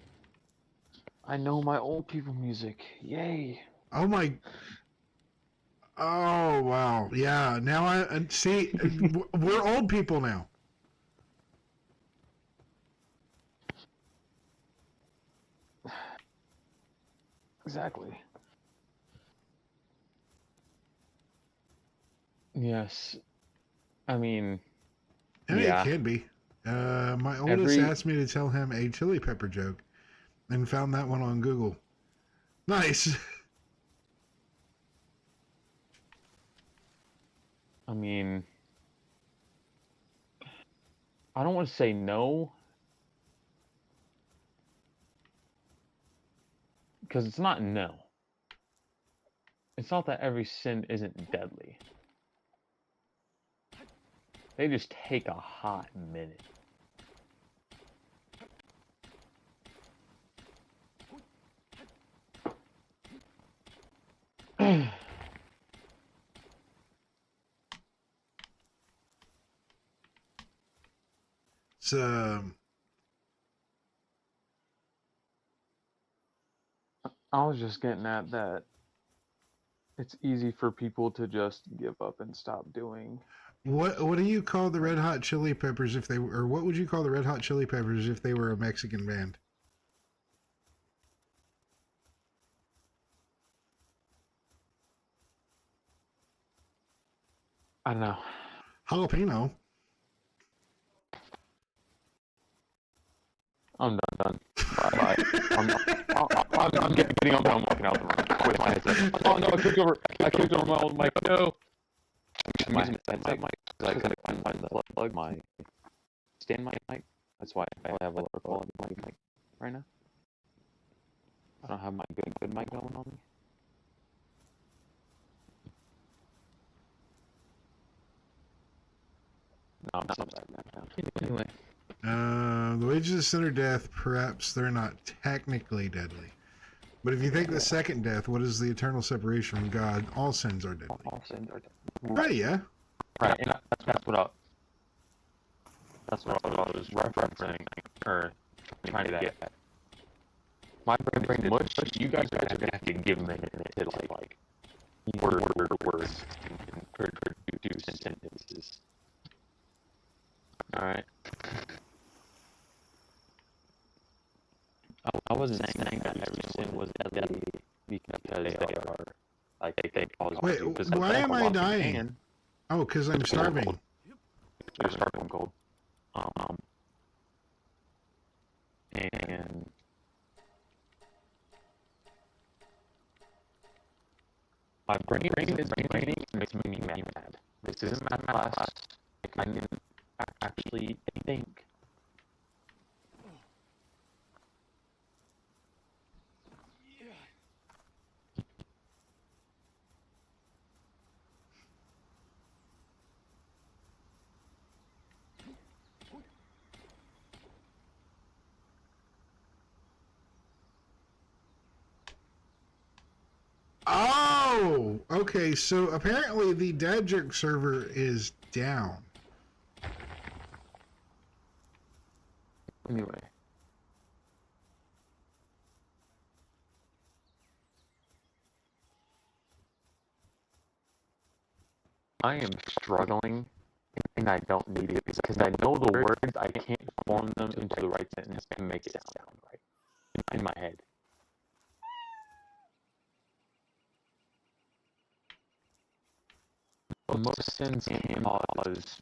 I know my old people music. Yay. Oh my. Oh wow, yeah. Now I see. We're old people now. Exactly. Yes. I mean, I mean, yeah. it can be. My oldest asked me to tell him a chili pepper joke, and found that one on Google. Nice. I mean, I don't want to say no, because it's not no. It's not that every sin isn't deadly. They just take a hot minute. So, I was just getting at that it's easy for people to just give up and stop doing. what do you call the Red Hot Chili Peppers if they were, or what would you call the Red Hot Chili Peppers if they were a Mexican band? I don't know. Jalapeno. I'm done. Bye. I'm getting up and I'm walking out the room with my headset. Oh no, I kicked over my old mic. No. My headset mic. I couldn't find the plug. My stand mic. That's why I have a lower quality mic right now. I don't have my good mic going on me. No, I'm not that now. Anyway. The wages of sin are death. Perhaps they're not technically deadly. But if you take the second death, what is the eternal separation from God? All sins are deadly. All sins are deadly. Right, yeah. Right, and that's what I was referencing, or trying to get at. My brain is mush. You guys are gonna have to give me a minute to like word and produce sentences. All right. I wasn't saying that every sin was deadly because they are like they cause. Wait, why am I dying? Oh, because I'm starving. You're starving cold. And my brain is raining and makes me mad. This isn't math class. I didn't actually think. Oh, okay. So apparently the Dad Jerk server is down. Anyway. I am struggling, and I don't need it because I know the words. I can't form them into the right sentence and make it sound right in my head. Most sins can cause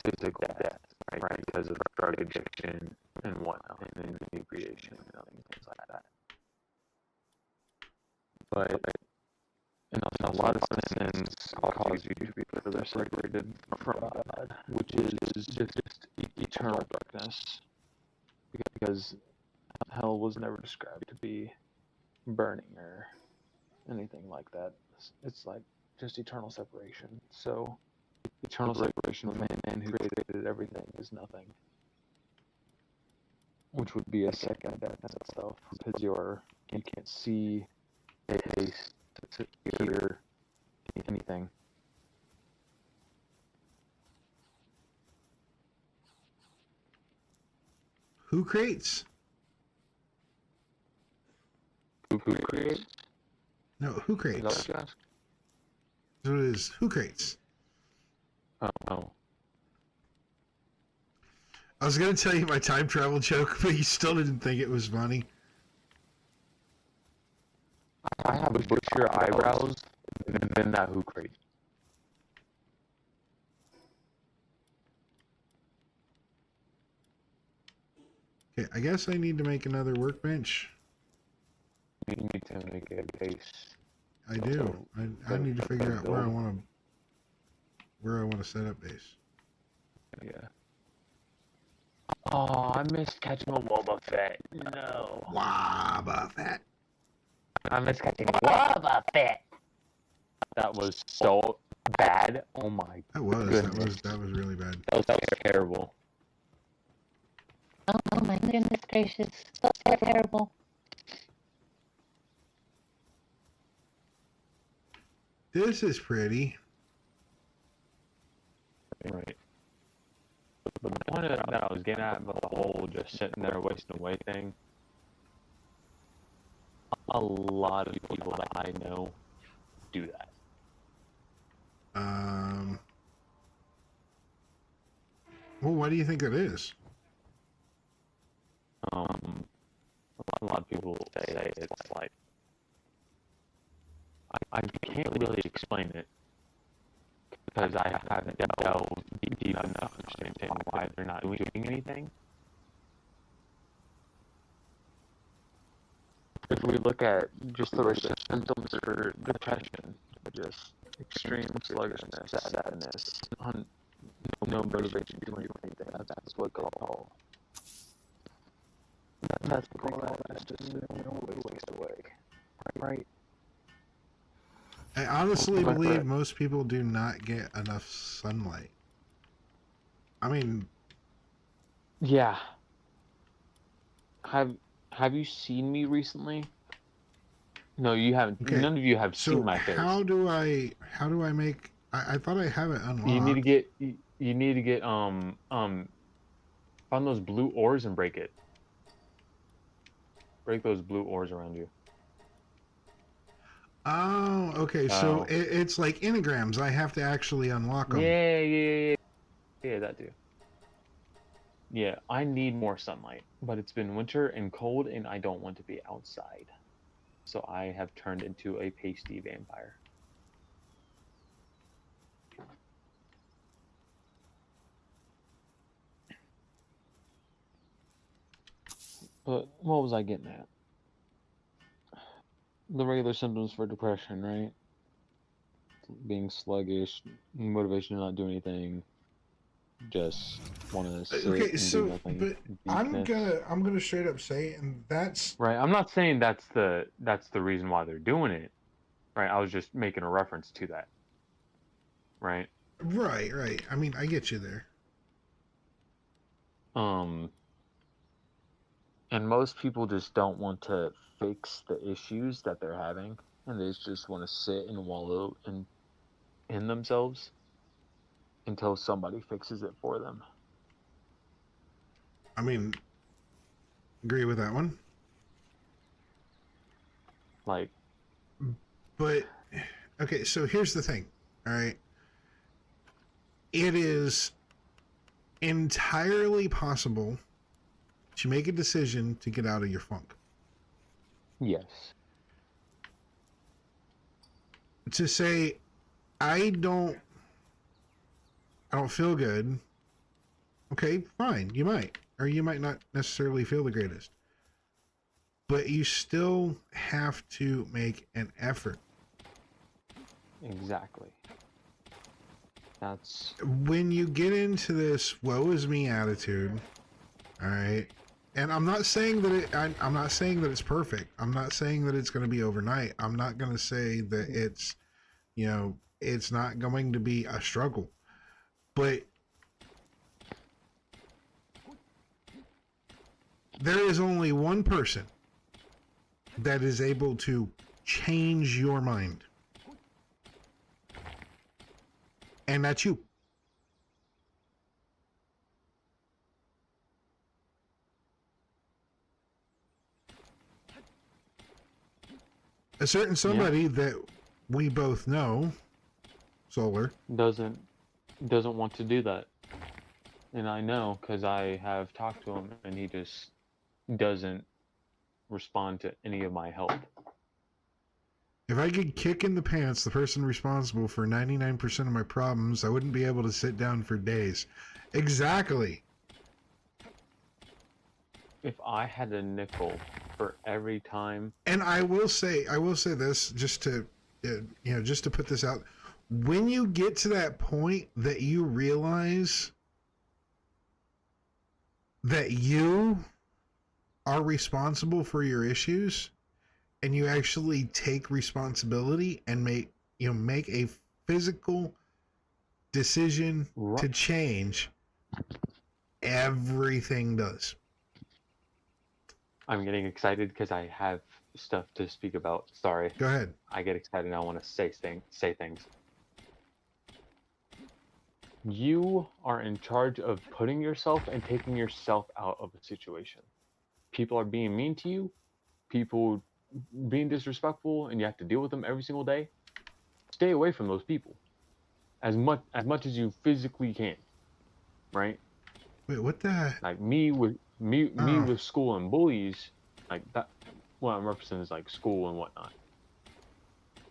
physical death, right? Because of drug addiction and whatnot, and inebriation and things like that. But a lot of sins cause you to be further separated from God, which is just eternal darkness. Because hell was never described to be burning or anything like that. It's like just eternal separation. So, eternal separation of man who created everything is nothing. Which would be a second death in itself, because you can't see, taste, hear anything. Who creates? Who creates? No, who creates? Is that what you ask? So it is who creates? Oh. I was gonna tell you my time travel joke, but you still didn't think it was funny. I have butcher eyebrows, and then that who creates. Okay, I guess I need to make another workbench. You need to make a base. I do. I need to figure out where I want to set up base. Yeah. Oh, I missed catching a Boba Fett. No. Wobba Fett. I missed catching a Boba Fett. That was so bad. Oh my. That was really bad. That was terrible. Oh my goodness gracious. So terrible. This is pretty. Right. But the point that I was getting at about the whole just sitting there wasting away thing, a lot of people that I know do that. Well, why do you think that is? A lot of people say it's like, I can't really explain it, because I haven't delved deep enough to understand why they're not doing anything. If we look at just the symptoms for depression, just extreme sluggishness, sadness, no motivation to do anything, that's what alcohol. That's what alcohol is, just wastes away, right? I honestly But- believe most people do not get enough sunlight. I mean, Yeah. Have you seen me recently? No, you haven't. Okay, None of you have so seen my face. how do I make? I thought I have it unlocked. You need to get find those blue ores and break it. Break those blue ores around you. Oh, okay. So Oh. it's like engrams. I have to actually unlock them. Yeah, that too. Yeah, I need more sunlight, but it's been winter and cold, and I don't want to be outside. So I have turned into a pasty vampire. But what was I getting at? The regular symptoms for depression, right? Being sluggish, motivation to not do anything, just want to sit Okay, and so do nothing. but I'm weakness. gonna straight up say, and that's Right. I'm not saying that's the reason why they're doing it. Right. I was just making a reference to that. Right. right. I mean, I get you there. And most people just don't want to fix the issues that they're having, and they just want to sit and wallow in themselves until somebody fixes it for them. I mean, agree with that one. Like, But okay, so here's the thing. All right, it is entirely possible to make a decision to get out of your funk. yes. To say, I don't feel good. Okay, fine. You might, or you might not necessarily feel the greatest, but you still have to make an effort. Exactly. That's When you get into this woe is me attitude, all right, and I'm not saying that I'm not saying that it's perfect. I'm not saying that it's going to be overnight. I'm not going to say that it's, it's not going to be a struggle, but there is only one person that is able to change your mind, and that's you. A certain somebody that we both know, Solar. doesn't want to do that, and I know because I have talked to him, and he just doesn't respond to any of my help. If I could kick in the pants the person responsible for 99% of my problems, I wouldn't be able to sit down for days. Exactly. If I had a nickel for every time, And I will say this just to, just to put this out. When you get to that point that you realize that you are responsible for your issues, and you actually take responsibility and make a physical decision to change, everything does. I'm getting excited because I have stuff to speak about. Sorry. Go ahead. I get excited and I want to say things. You are in charge of putting yourself and taking yourself out of a situation. People are being mean to you, people being disrespectful, and you have to deal with them every single day. Stay away from those people as much as you physically can, right? Wait, what the? Like me with school and bullies, like that. What I'm representing is like school and whatnot.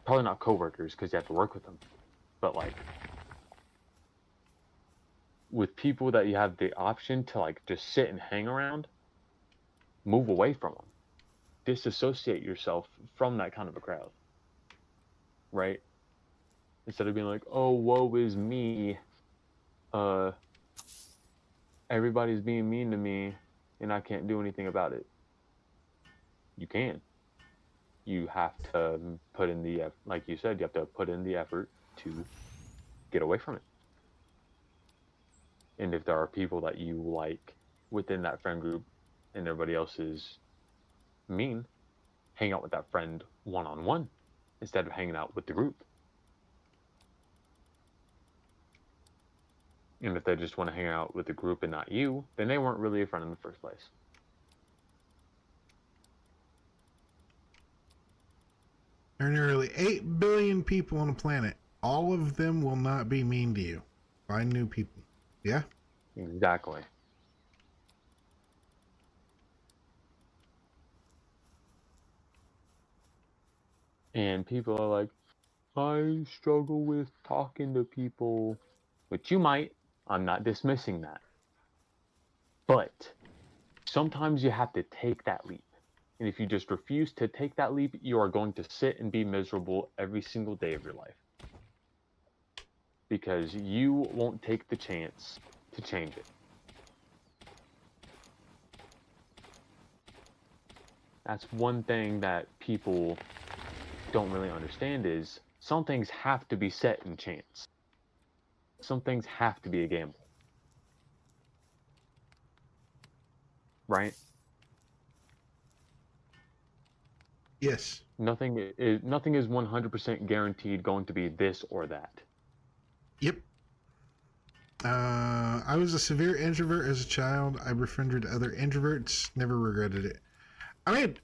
Probably not coworkers because you have to work with them, but like with people that you have the option to like just sit and hang around, move away from them. Disassociate yourself from that kind of a crowd. Right? Instead of being like, oh, woe is me. Everybody's being mean to me and I can't do anything about it. You can. You have to put in the, like you said, you have to put in the effort to get away from it. And if there are people that you like within that friend group and everybody else is mean, hang out with that friend one-on-one instead of hanging out with the group. And if they just want to hang out with the group and not you, then they weren't really a friend in the first place. There are nearly 8 billion people on the planet. All of them will not be mean to you. Find new people. Yeah? Exactly. And people are like, I struggle with talking to people, which you might. I'm not dismissing that. But sometimes you have to take that leap. And if you just refuse to take that leap, you are going to sit and be miserable every single day of your life. Because you won't take the chance to change it. That's one thing that people don't really understand is some things have to be set in chance. Some things have to be a gamble. Right? Yes. Nothing is 100% guaranteed going to be this or that. Yep. I was a severe introvert as a child. I befriended other introverts. Never regretted it. I mean,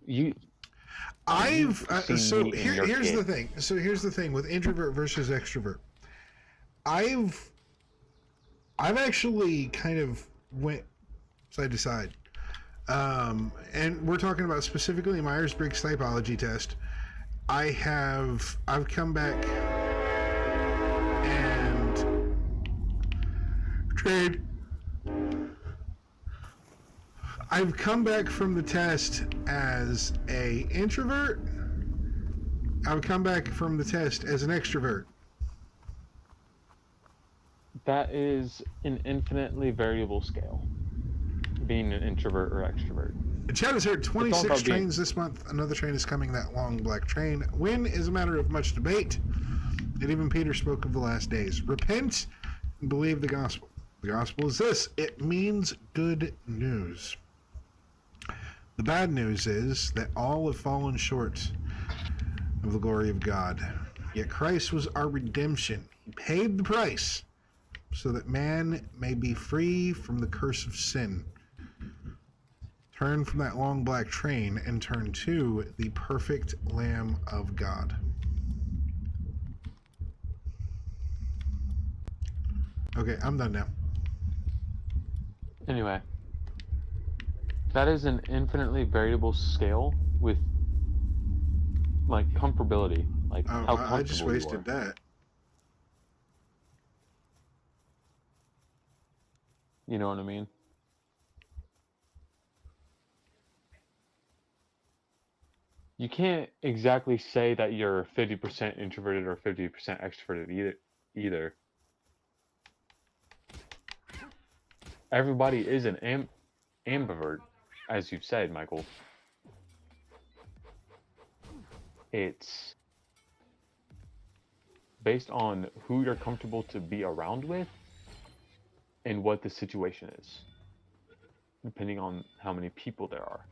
here's the thing. So here's the thing with introvert versus extrovert. I've actually kind of went side to side. And we're talking about specifically Myers-Briggs typology test. I've come back and trade. I've come back from the test as a introvert. I've come back from the test as an extrovert. That is an infinitely variable scale. Being an introvert or extrovert. Chad has heard 26 trains this month. Another train is coming, that long black train. When is a matter of much debate. And even Peter spoke of the last days. Repent and believe the gospel. The gospel is this. It means good news. The bad news is that all have fallen short of the glory of God. Yet Christ was our redemption. He paid the price so that man may be free from the curse of sin. Turn from that long black train and turn to the perfect Lamb of God. Okay, I'm done now. Anyway, that is an infinitely variable scale with like comfortability, like how comfortable I just wasted you are. that. You know what I mean? You can't exactly say that you're 50% introverted or 50% extroverted either. Everybody is an ambivert, as you've said, Michael. It's based on who you're comfortable to be around with and what the situation is, depending on how many people there are.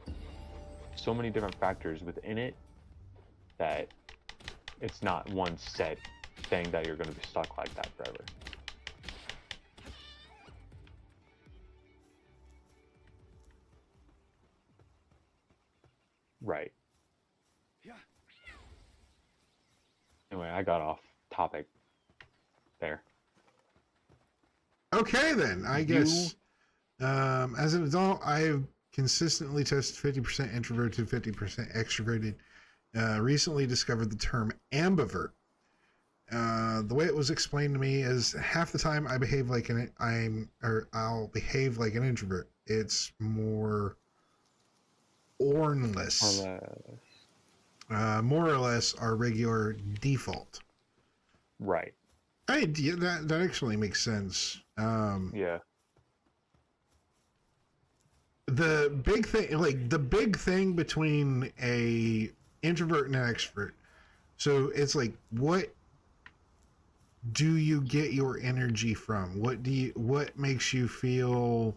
So many different factors within it that it's not one set thing that you're going to be stuck like that forever. Right. Yeah. Anyway, I got off topic there. Okay, then. I guess as an adult, I've consistently tested 50% introverted, 50% extroverted. Recently discovered the term ambivert. The way it was explained to me is half the time I behave like I'll behave like an introvert. It's more ornless. More or less our regular default. Right. Yeah, that actually makes sense. Yeah. The big thing between a introvert and an extrovert. So it's like, what do you get your energy from? What makes you feel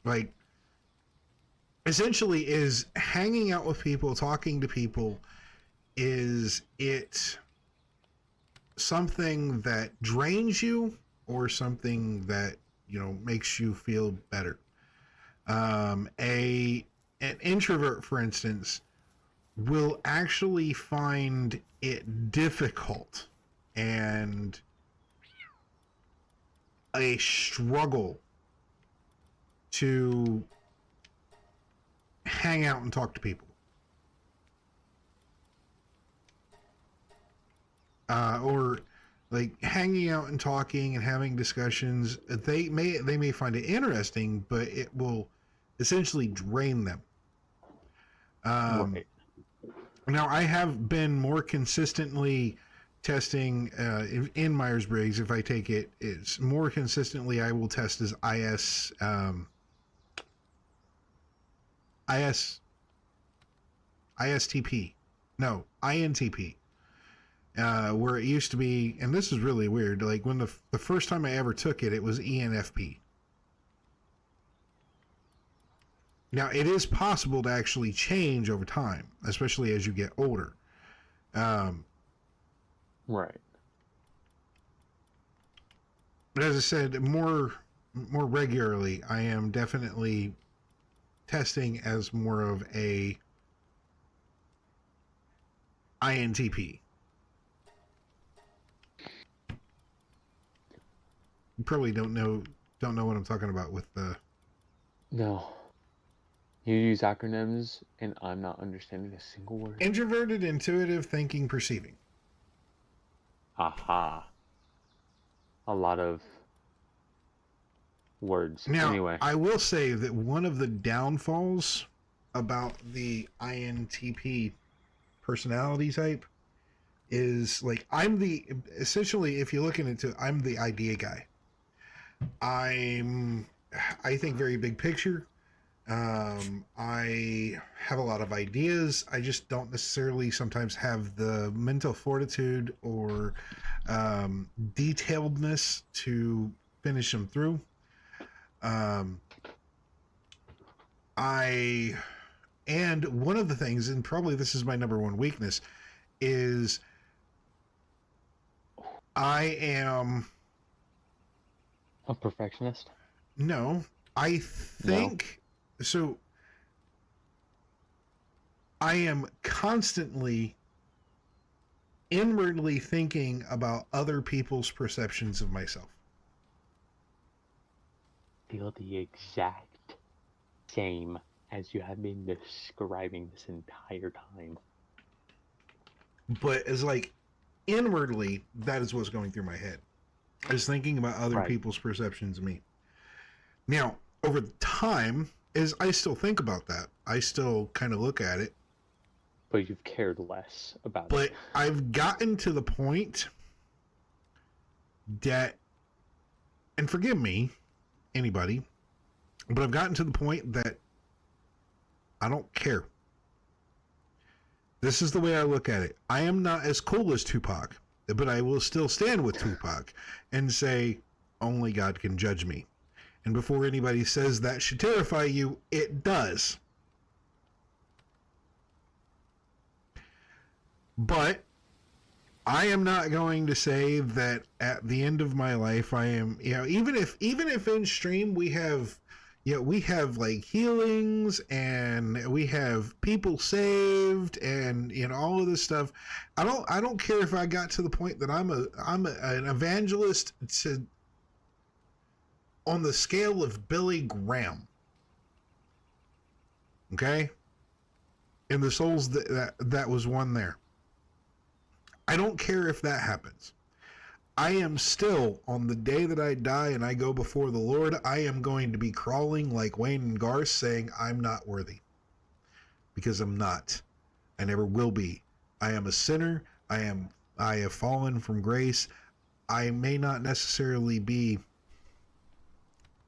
like, essentially, is hanging out with people, talking to people, is it something that drains you or something that, you know, makes you feel better? An introvert, for instance, will actually find it difficult and a struggle to hang out and talk to people. Or like hanging out and talking and having discussions, they may find it interesting, but it will essentially drain them. Right. Now, I have been more consistently testing in Myers-Briggs. If I take it, it's more consistently I will test as INTP. Where it used to be, and this is really weird, like when the first time I ever took it, it was ENFP. Now, it is possible to actually change over time, especially as you get older. Right. But as I said, more regularly, I am definitely testing as more of a INTP. You probably don't know what I'm talking about with the... No. You use acronyms, and I'm not understanding a single word. Introverted, intuitive, thinking, perceiving. Aha. A lot of words. Now, Anyway. I will say that one of the downfalls about the INTP personality type is, like, essentially, if you look into it, I'm the idea guy. I think very big picture. I have a lot of ideas. I just don't necessarily sometimes have the mental fortitude or detailedness to finish them through. And one of the things, and probably this is my number one weakness, is I am a perfectionist? No, I think so. I am constantly inwardly thinking about other people's perceptions of myself. Feel the exact same as you have been describing this entire time. But as like inwardly, that is what's going through my head. I was thinking about other people's perceptions of me. Now, over time, I still think about that. I still kind of look at it. But you've cared less about it. But I've gotten to the point that, and forgive me, anybody, but I've gotten to the point that I don't care. This is the way I look at it. I am not as cool as Tupac, but I will still stand with Tupac and say, only God can judge me. And before anybody says that should terrify you, it does. But I am not going to say that at the end of my life I am, even if in stream we have like healings and we have people saved and all of this stuff. I don't care if I got to the point that I'm an evangelist on the scale of Billy Graham. Okay? And the souls that was won there. I don't care if that happens. I am still, on the day that I die and I go before the Lord, I am going to be crawling like Wayne and Garth saying, I'm not worthy. Because I'm not. I never will be. I am a sinner. I have fallen from grace. I may not necessarily be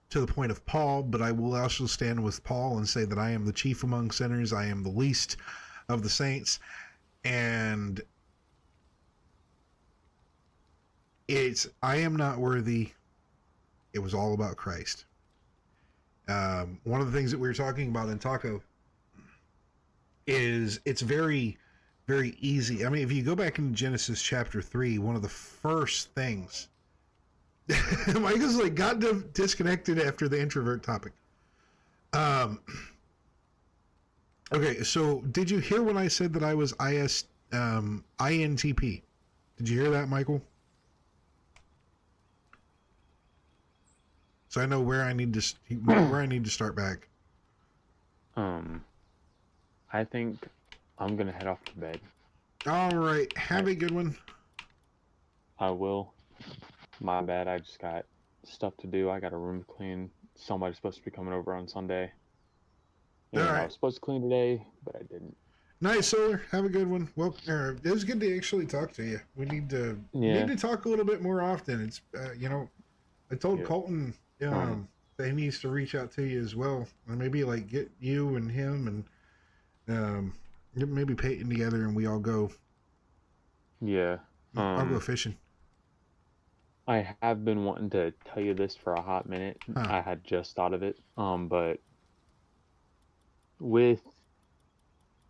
to the point of Paul, but I will also stand with Paul and say that I am the chief among sinners. I am the least of the saints. And I am not worthy. It was all about Christ. One of the things that we were talking about in Taco is it's very, very easy. I mean, if you go back into Genesis chapter 3, one of the first things Michael's like got disconnected after the introvert topic. Okay, so did you hear when I said that I was INTP? Did you hear that, Michael? So I know where I need to start back. I think I'm gonna head off to bed. All right, have a good one. I will. My bad, I just got stuff to do. I got a room to clean. Somebody's supposed to be coming over on Sunday. And All right. I was supposed to clean today, but I didn't. Nice, Solar. Have a good one. Well, it was good to actually talk to you. We need to talk a little bit more often. It's I told Colton that he needs to reach out to you as well, and maybe like get you and him and maybe Peyton together, and we all go. Yeah. I'll go fishing. I have been wanting to tell you this for a hot minute. Huh. I had just thought of it. But with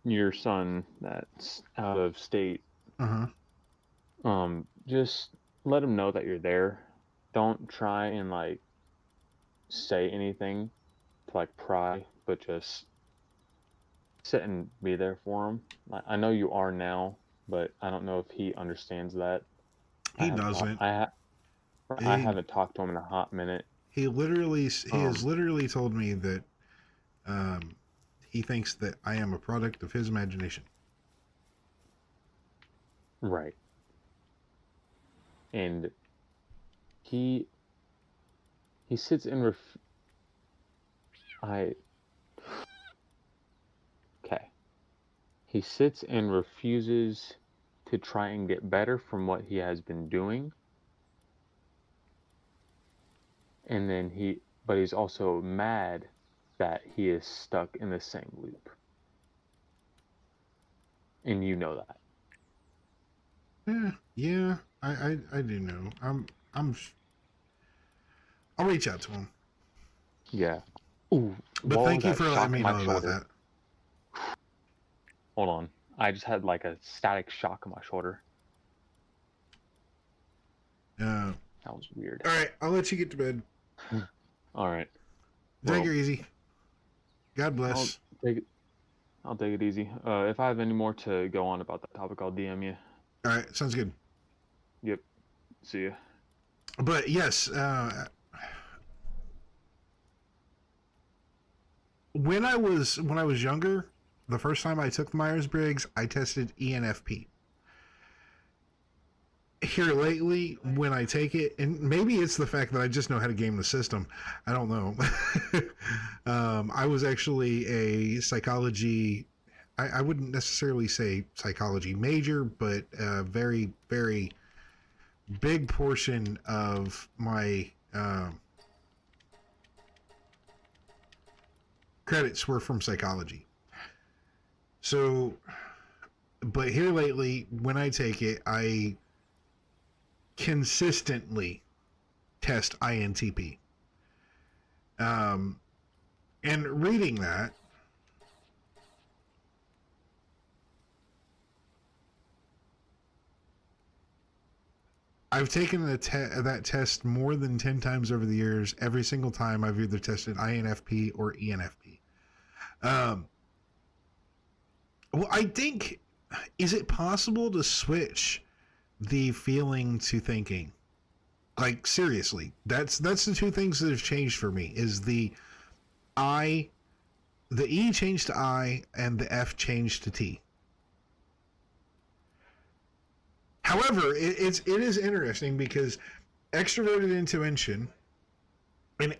your son that's out of state, just let him know that you're there. Don't try and like say anything to like pry, but just sit and be there for him. I know you are now, but I don't know if he understands that. He doesn't. I haven't talked to him in a hot minute. He has literally told me that he thinks that I am a product of his imagination. Right. And he sits and He sits and refuses to try and get better from what he has been doing. And then but he's also mad that he is stuck in the same loop. And you know that. Yeah, I do know. I'll reach out to him. Yeah. Ooh. But thank you for letting me know about that. Hold on. I just had like a static shock on my shoulder. That was weird. All right, I'll let you get to bed. All right. Take her easy. God bless. I'll take it easy. If I have any more to go on about that topic, I'll DM you. All right, sounds good. Yep. See ya. But yes, when I was younger, the first time I took the Myers-Briggs, I tested ENFP. Here lately, when I take it, and maybe it's the fact that I just know how to game the system. I don't know. I was actually a psychology, I wouldn't necessarily say psychology major, but a very, very big portion of my credits were from psychology. So, but here lately, when I take it, I consistently test INTP. And reading that, I've taken that test more than 10 times over the years. Every single time I've either tested INFP or ENFP. Well, I think, is it possible to switch the feeling to thinking? Like, seriously, that's the two things that have changed for me, is the I the E changed to I and the F changed to T. However, it is interesting because extroverted intuition and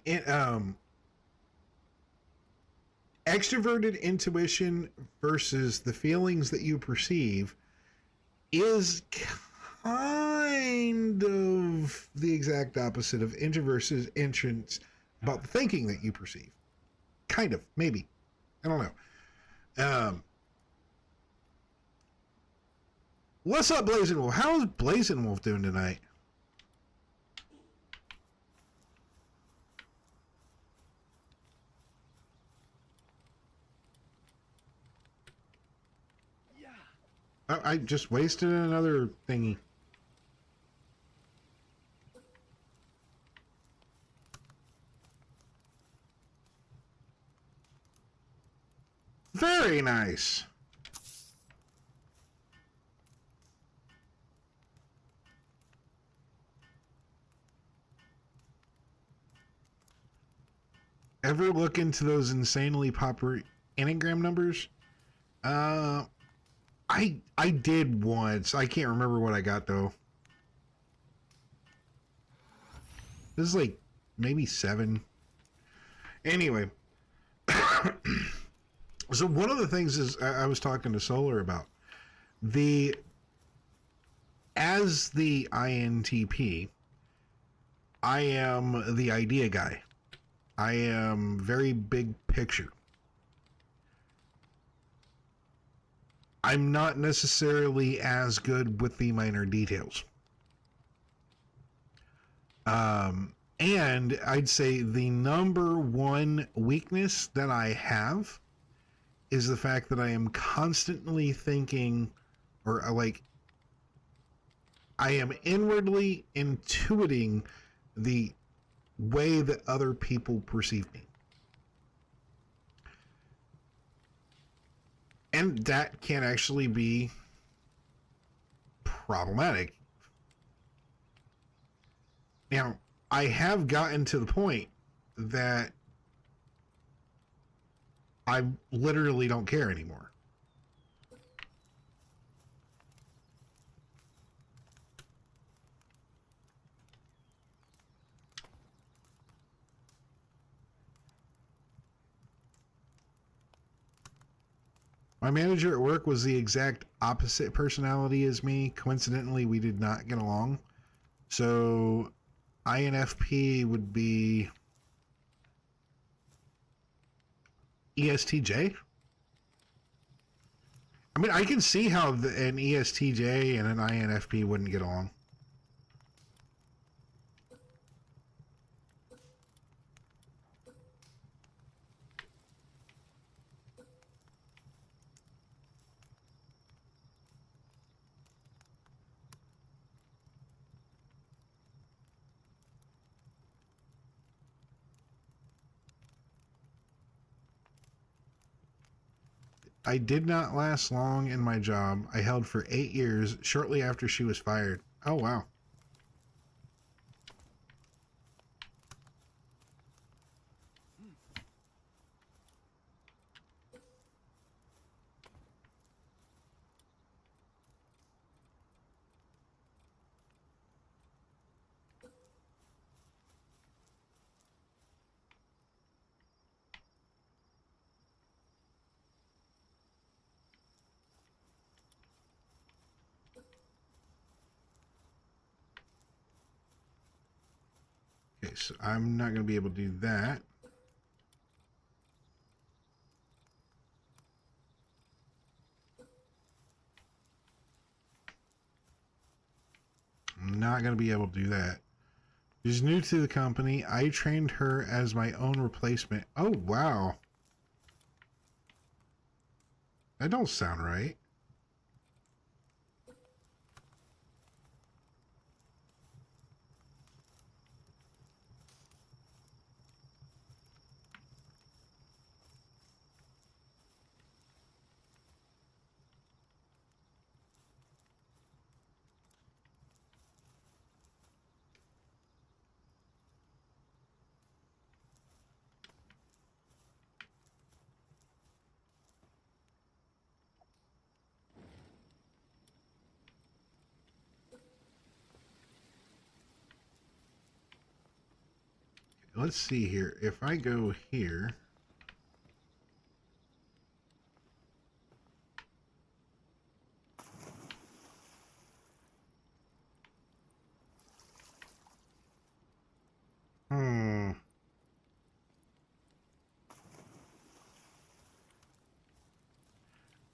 extroverted intuition versus the feelings that you perceive is kind of the exact opposite of introverted entrance about the thinking that you perceive. Kind of, maybe. I don't know. What's up, Blazing Wolf? How is Blazing Wolf doing tonight? I just wasted another thingy. Very nice. Ever look into those insanely popular Enneagram numbers? I did once. I can't remember what I got though. This is like maybe 7. Anyway. So one of the things is I was talking to Solar about as the INTP, I am the idea guy. I am very big picture. I'm not necessarily as good with the minor details. And I'd say the number one weakness that I have is the fact that I am constantly thinking, or like, I am inwardly intuiting the way that other people perceive me. And that can actually be problematic. Now, I have gotten to the point that I literally don't care anymore. My manager at work was the exact opposite personality as me. Coincidentally, we did not get along. So INFP would be ESTJ. I mean, I can see how an ESTJ and an INFP wouldn't get along. I did not last long in my job. I held for 8 years shortly after she was fired. Oh, wow. Okay, so I'm not going to be able to do that. I'm not going to be able to do that. She's new to the company. I trained her as my own replacement. Oh, wow. That don't sound right. let's see here. If I go here,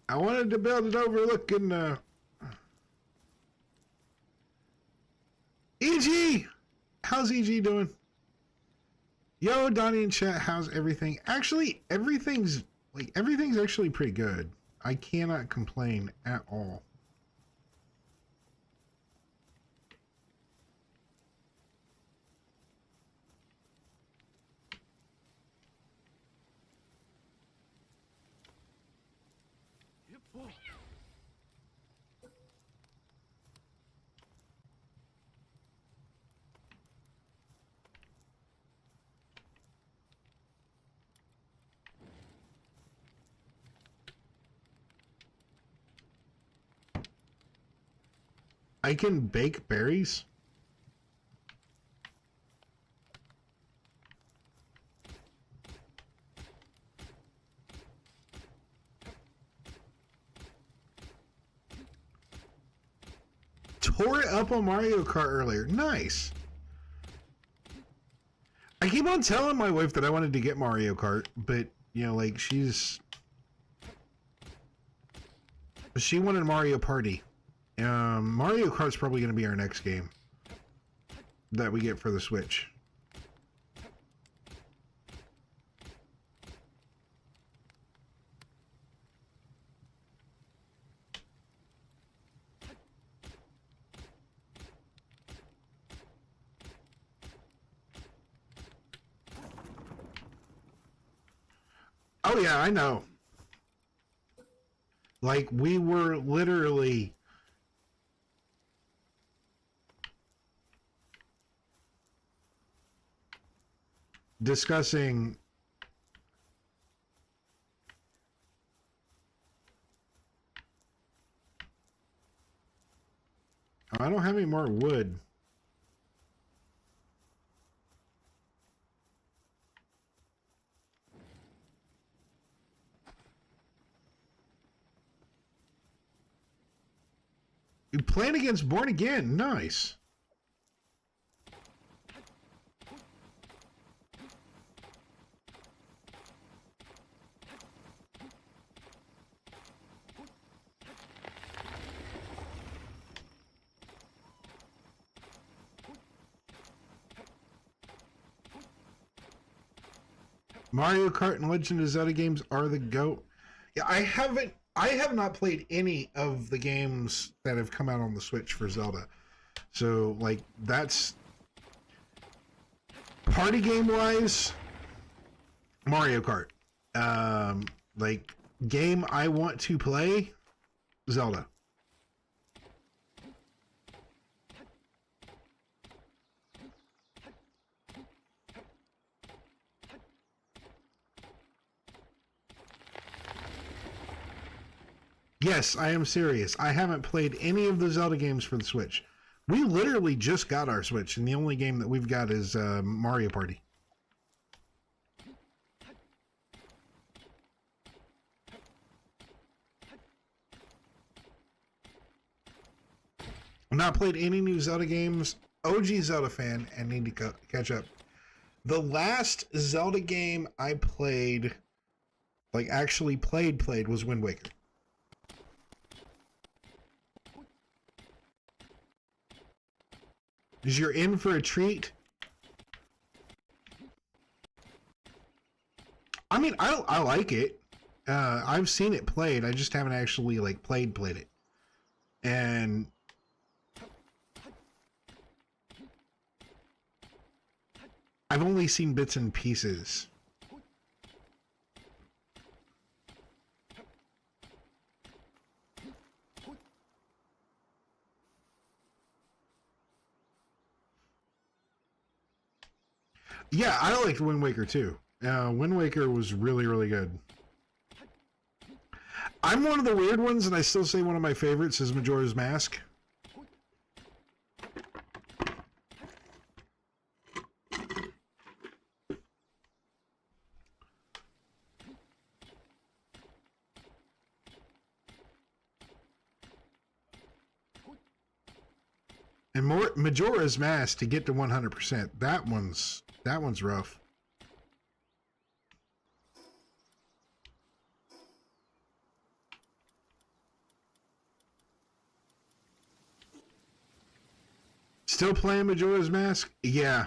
I wanted to build it overlooking EG. How's EG doing? Yo, Donnie in chat, how's everything? Actually, everything's actually pretty good. I cannot complain at all. I can bake berries? Tore it up on Mario Kart earlier. Nice. I keep on telling my wife that I wanted to get Mario Kart, but, you know, like, she wanted Mario Party. Mario Kart's probably going to be our next game that we get for the Switch. Oh yeah, I know. Like, we were literally discussing I don't have any more wood. You playing against Born Again? Nice. Mario Kart and Legend of Zelda games are the GOAT. Yeah, I have not played any of the games that have come out on the Switch for Zelda. So, like, that's party game wise, Mario Kart. Like, game I want to play, Zelda. Yes, I am serious. I haven't played any of the Zelda games for the Switch. We literally just got our Switch, and the only game that we've got is Mario Party. I've not played any new Zelda games. OG Zelda fan and need to catch up. The last Zelda game I played, like actually played was Wind Waker. Because you're in for a treat. I mean, I like it. I've seen it played. I just haven't actually like played it. And I've only seen bits and pieces. Yeah, I liked Wind Waker too. Wind Waker was really, really good. I'm one of the weird ones, and I still say one of my favorites is Majora's Mask. And more Majora's Mask to get to 100%. That one's rough. Still playing Majora's Mask? Yeah.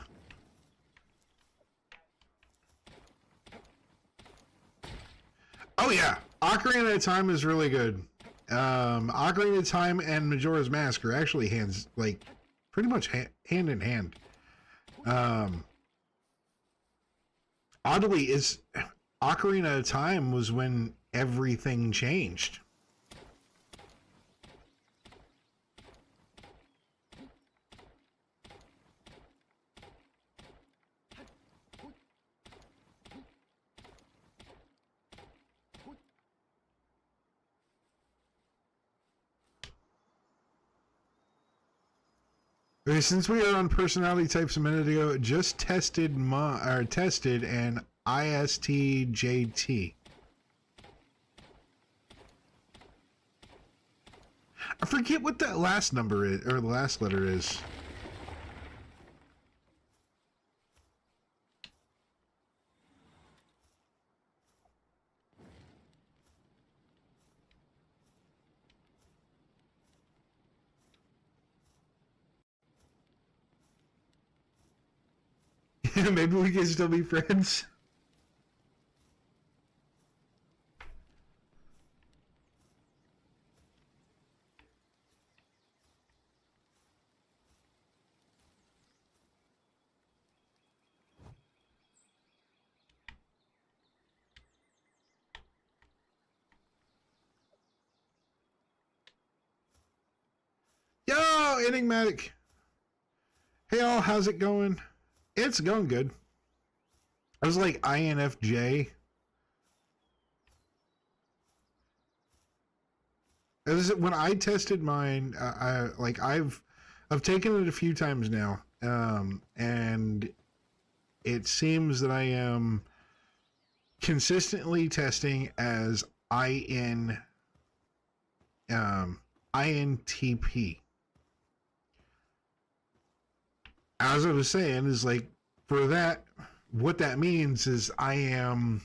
Oh yeah, Ocarina of Time is really good. Ocarina of Time and Majora's Mask are actually pretty much hand in hand. Oddly, Ocarina of Time was when everything changed. Okay, since we are on personality types a minute ago, just tested an ISTJT. I forget what that last number is, or the last letter is. Maybe we can still be friends. Yo, Enigmatic. Hey all, how's it going? It's going good. I was like INFJ. When I tested mine, I've taken it a few times now, and it seems that I am consistently testing as INTP. As I was saying, is like, for that, what that means is I am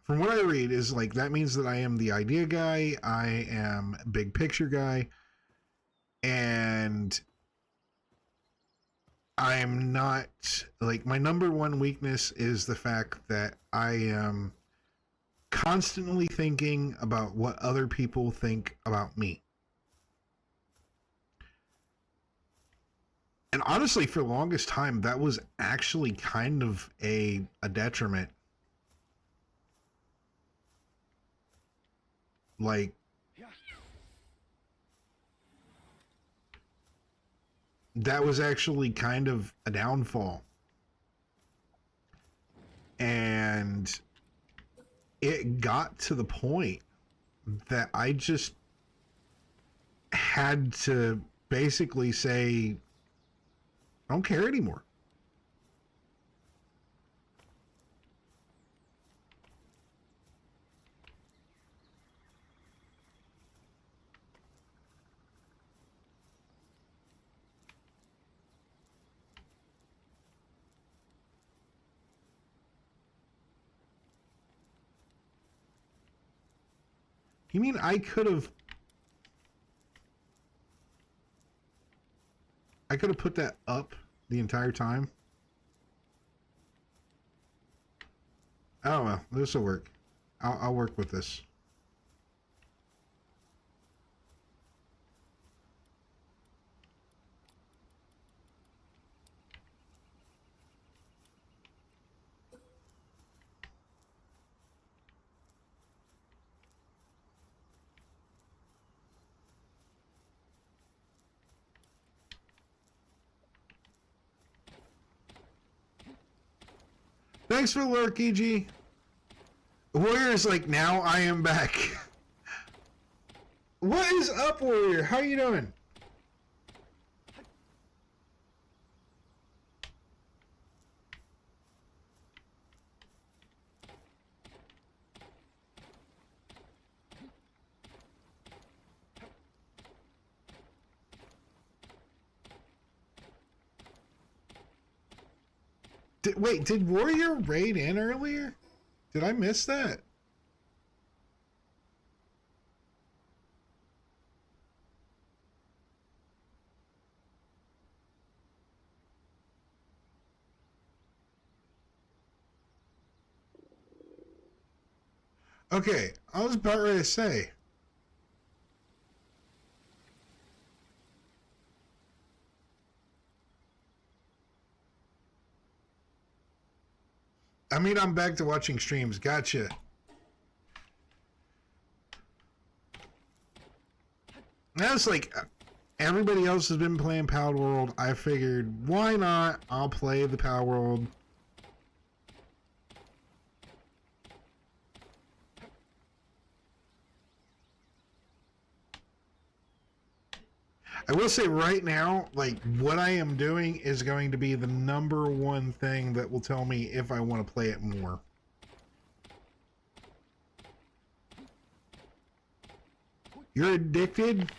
from what I read is like, that means that I am the idea guy, I am big picture guy, and I'm not, like, my number one weakness is the fact that I am constantly thinking about what other people think about me. And honestly, for the longest time, that was actually kind of a detriment. Like, that was actually kind of a downfall. And it got to the point that I just had to basically say, I don't care anymore. You mean I could have put that up the entire time? Oh well, this will work. I'll work with this. Thanks for the lurk, EG. Warrior is like, now I am back. What is up, Warrior? How you doing? Wait, did Warrior raid in earlier? Did I miss that? Okay, I was about ready to say. I mean, I'm back to watching streams. Gotcha. That's like everybody else has been playing Power World. I figured, why not? I'll play the Power World. I will say right now, like, what I am doing is going to be the #1 thing that will tell me if I want to play it more. You're addicted?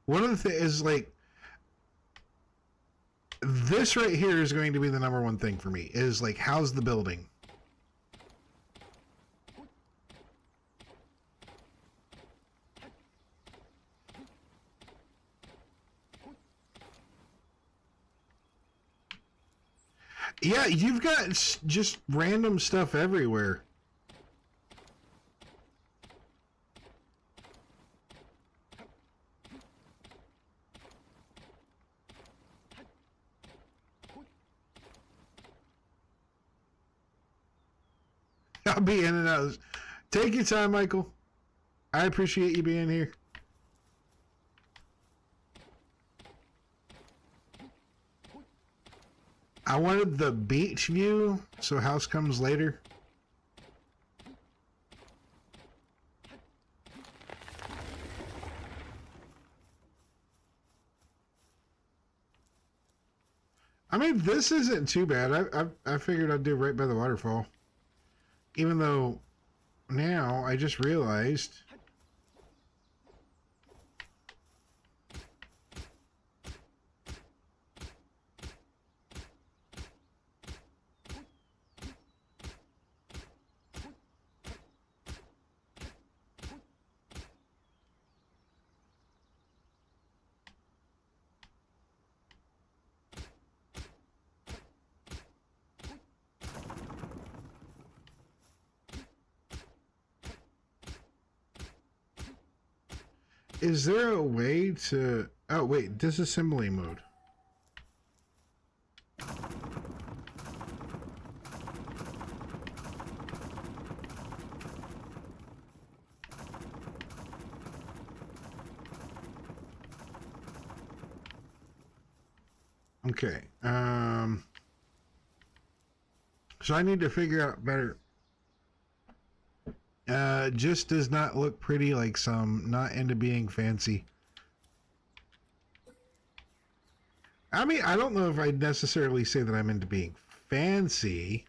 One of the things is like, this right here is going to be the #1 thing for me, is like, how's the building? Yeah, you've got just random stuff everywhere. I'll be in and out. Take your time, Michael. I appreciate you being here. I wanted the beach view, so house comes later. I mean, this isn't too bad. I figured I'd do right by the waterfall. Even though now I just realized is there a way to... Oh, wait, disassembly mode. Okay, so I need to figure out better... just does not look pretty like some, not into being fancy. I mean, I don't know if I'd necessarily say that I'm into being fancy.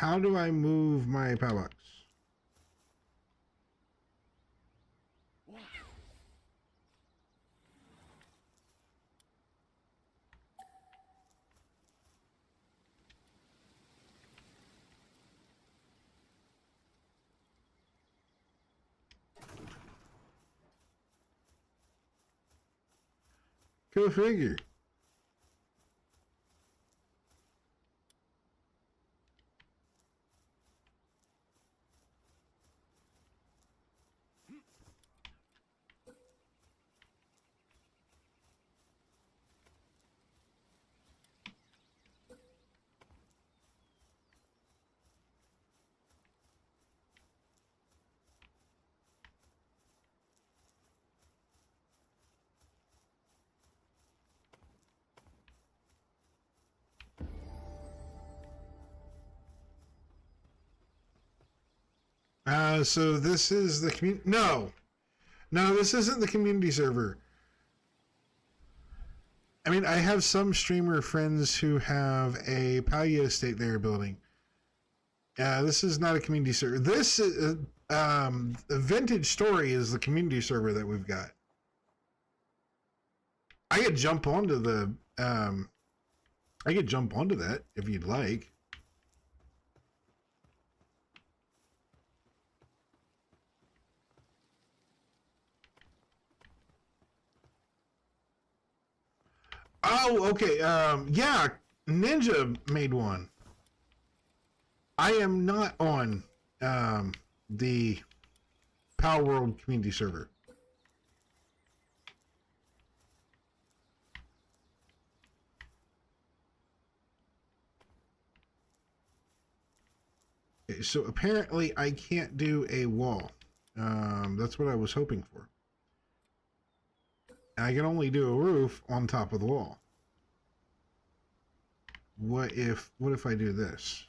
how do I move my power box? Go figure. So this is the community. No, this isn't the community server. I mean, I have some streamer friends who have a Palio estate they are building. This is not a community server. This is the Vintage Story is the community server that we've got. I could jump onto the I could jump onto that if you'd like. Oh, okay. Yeah, Ninja made one. I am not on the Power World community server. Okay, so apparently I can't do a wall. That's what I was hoping for. I can only do a roof on top of the wall. What if I do this?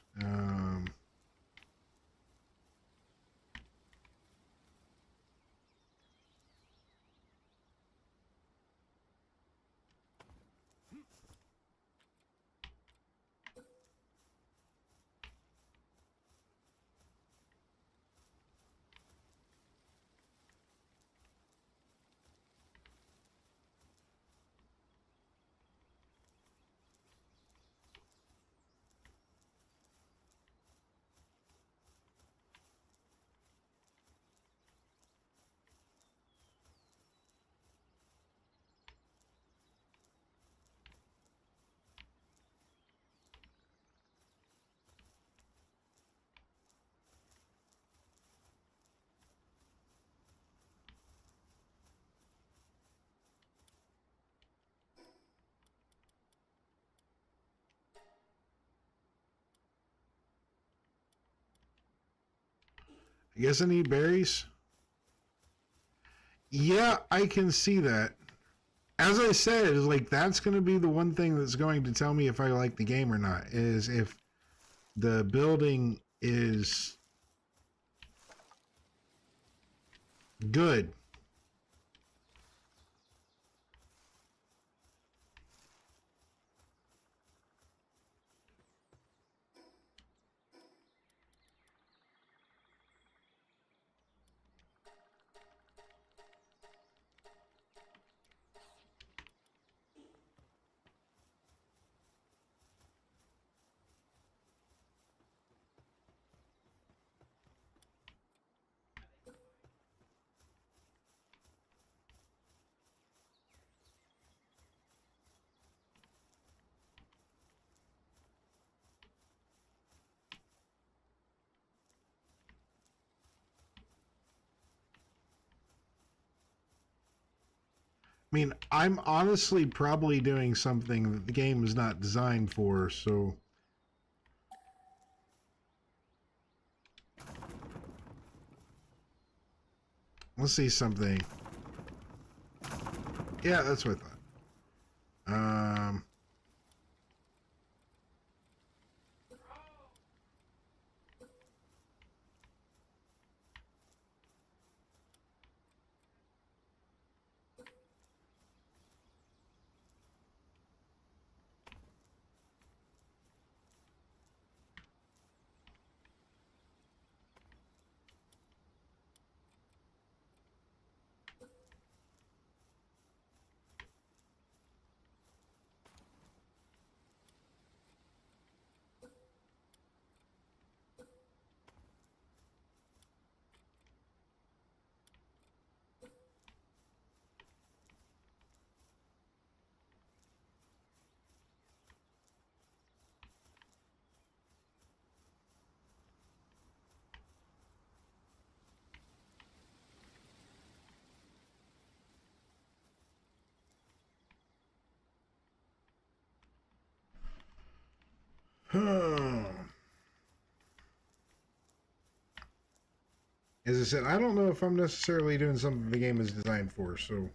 I guess I need berries. Yeah, I can see that. As I said, like that's going to be the one thing that's going to tell me if I like the game or not, is if the building is good. I mean, I'm honestly probably doing something that the game is not designed for, so... Let's see something. Yeah, that's what I thought. As I said, I don't know if I'm necessarily doing something the game is designed for, so...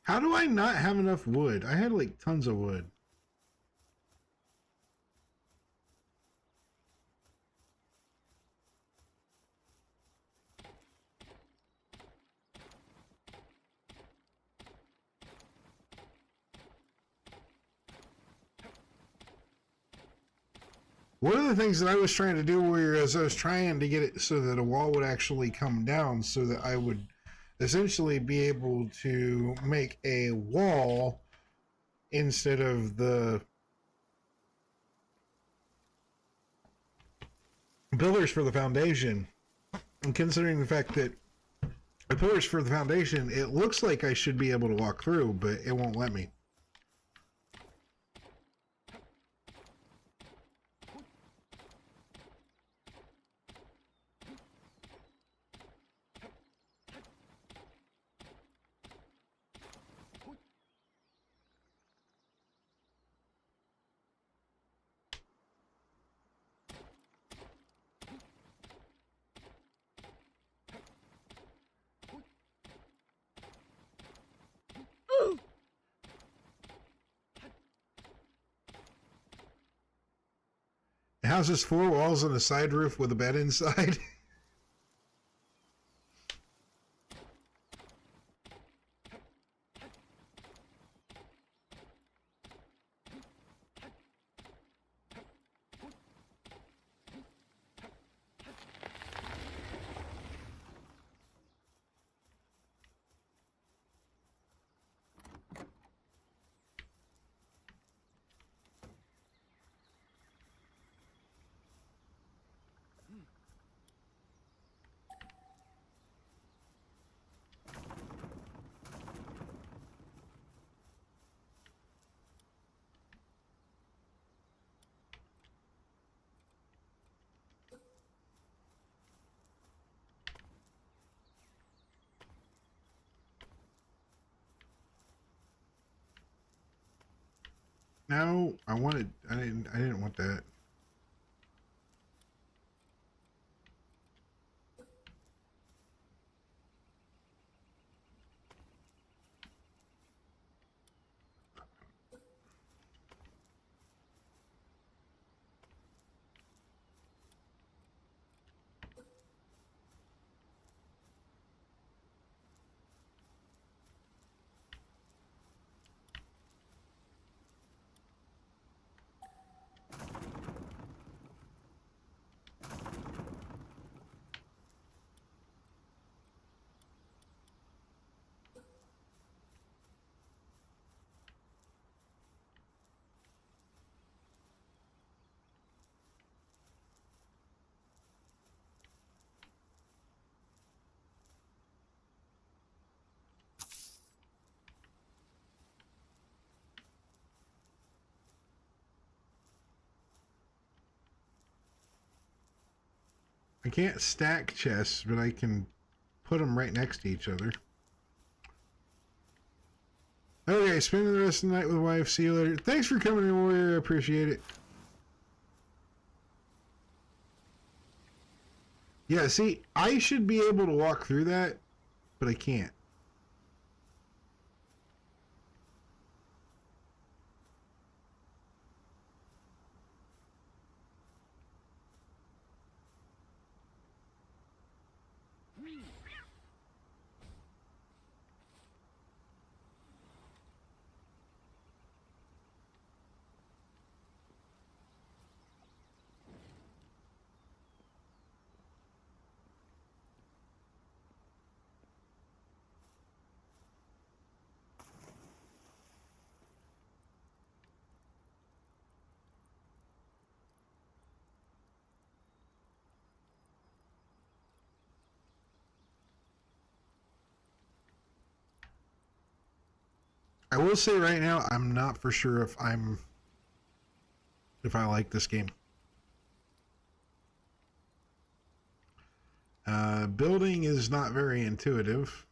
How do I not have enough wood? I had like tons of wood. One of the things that I was trying to do was I was trying to get it so that a wall would actually come down so that I would essentially be able to make a wall instead of the pillars for the foundation. And considering the fact that the pillars for the foundation, it looks like I should be able to walk through, but it won't let me. The house has 4 walls and a side roof with a bed inside. No, I didn't want that. I can't stack chests, but I can put them right next to each other. Okay, spending the rest of the night with wife. See you later. Thanks for coming in, Warrior. I appreciate it. Yeah, see, I should be able to walk through that, but I can't. I will say right now, I'm not for sure if I like this game. Building is not very intuitive.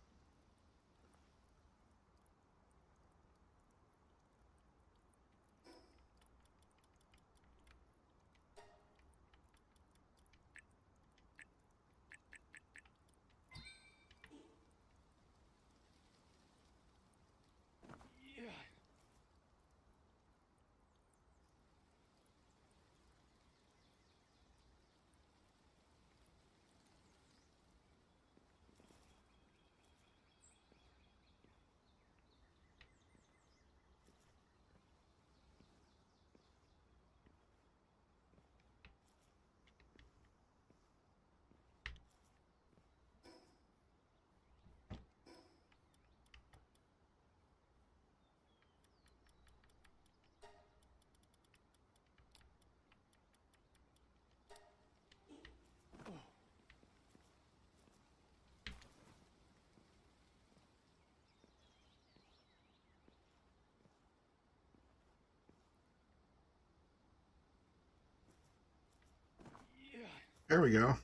There we go.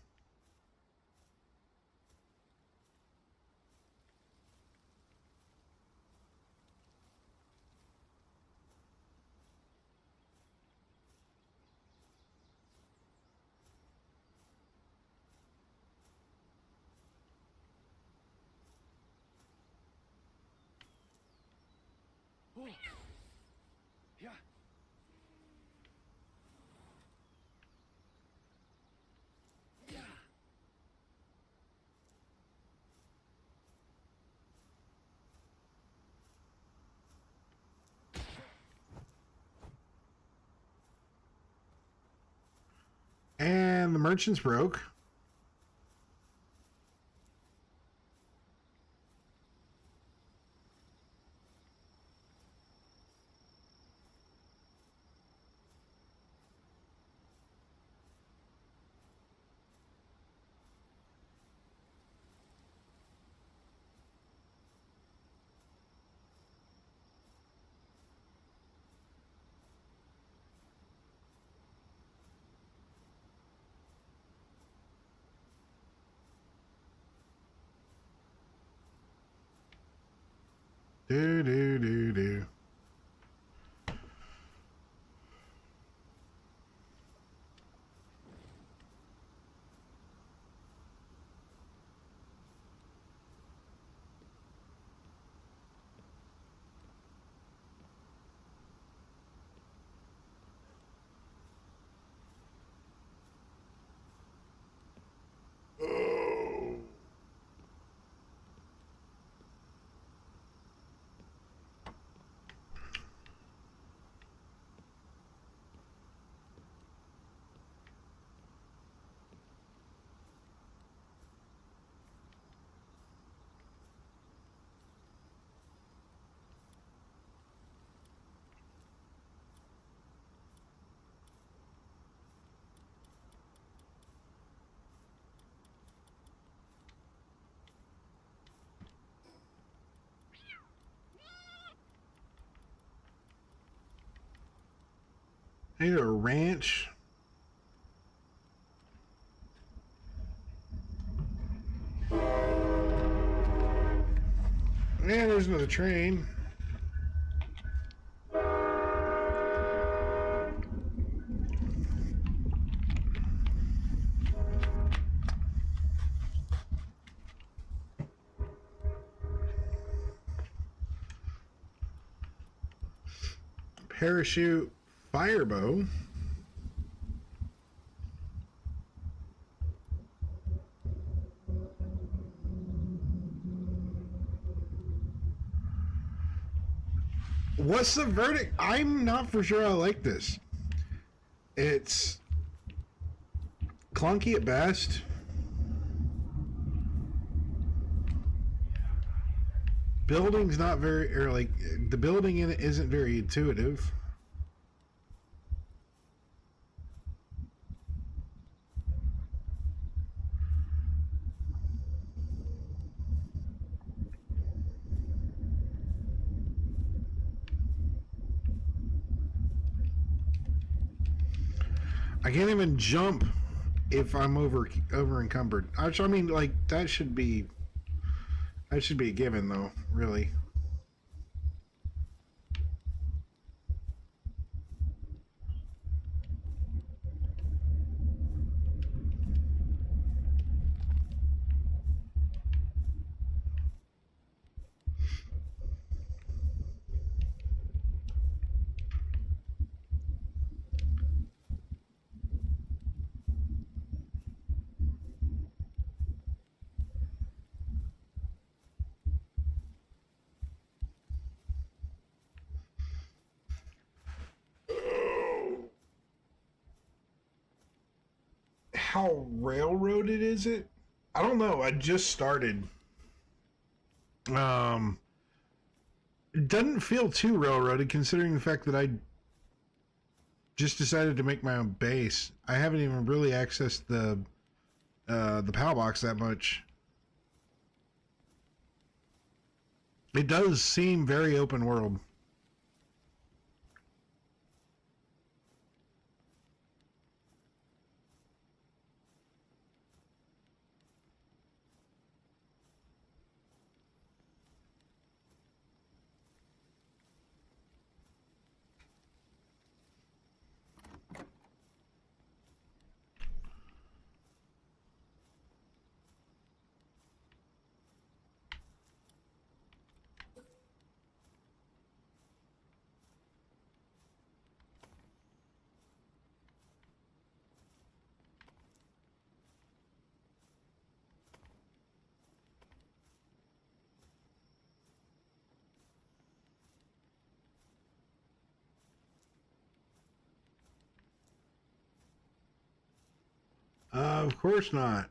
Yeah. And the merchant's broke. Do. I need a ranch. And there's another train. Parachute firebow. What's the verdict? I'm not for sure I like this. It's clunky at best. Building's not very, or like, the building in it isn't very intuitive. I can't even jump if I'm over encumbered. I mean, like, that should be a given, though, really. How railroaded is it? I don't know. I just started. It doesn't feel too railroaded considering the fact that I just decided to make my own base. I haven't even really accessed the PAL box that much. It does seem very open world. Of course not.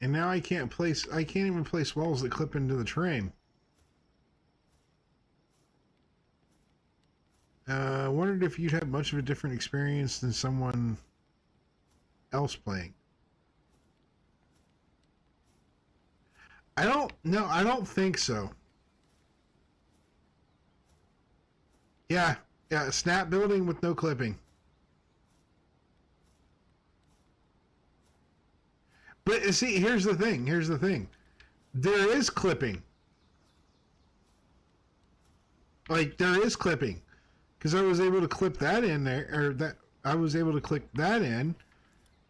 And now I can't even place walls that clip into the train. Wondered if you'd have much of a different experience than someone else playing. I don't think so. Yeah, snap building with no clipping. But see, here's the thing. There is clipping. Like, there is clipping. Because I was able to clip that in there, or that I was able to click that in,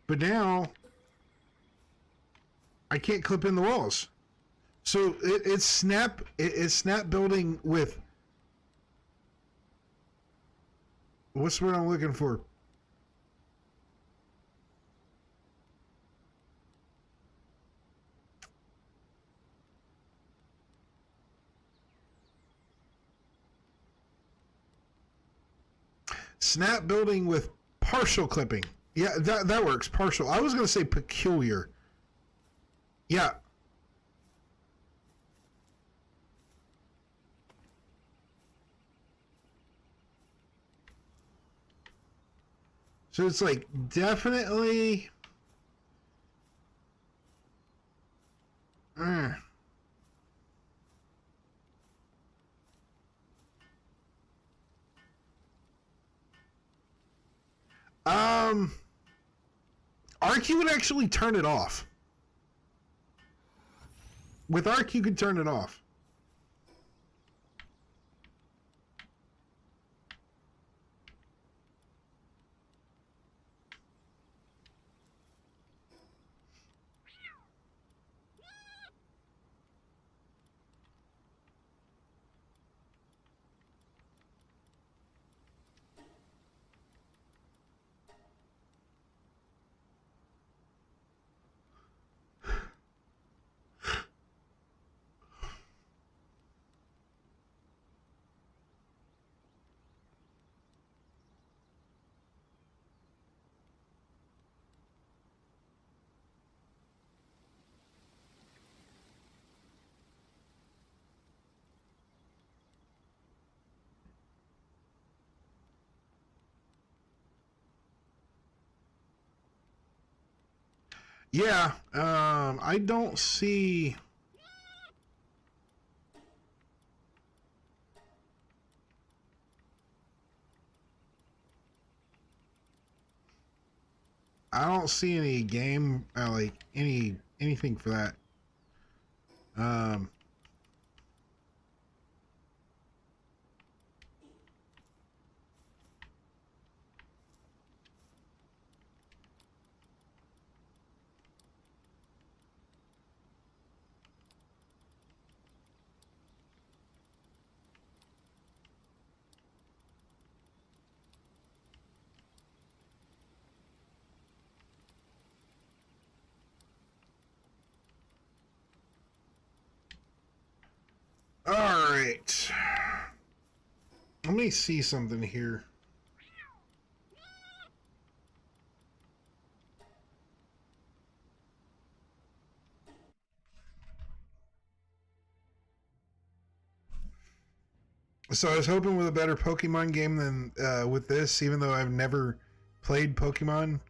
but now I can't clip in the walls. So it's snap building with, what's the word I'm looking for? Snap building with partial clipping. Yeah, that works. Partial. I was going to say peculiar. Yeah. So it's like definitely. Arc, you would actually turn it off. With Arc, you could turn it off. Yeah, I don't see... I don't see any game, like, anything for that. All right. Let me see something here. So I was hoping with a better Pokemon game than with this, even though I've never played Pokemon.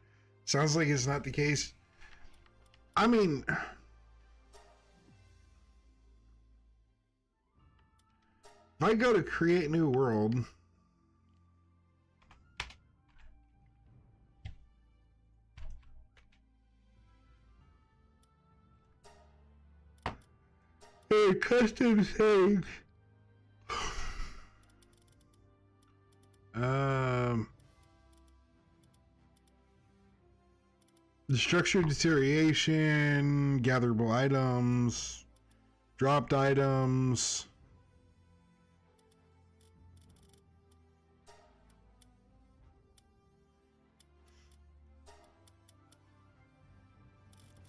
Sounds like it's not the case. I mean... If I go to create new world, custom settings. The structure deterioration, gatherable items, dropped items.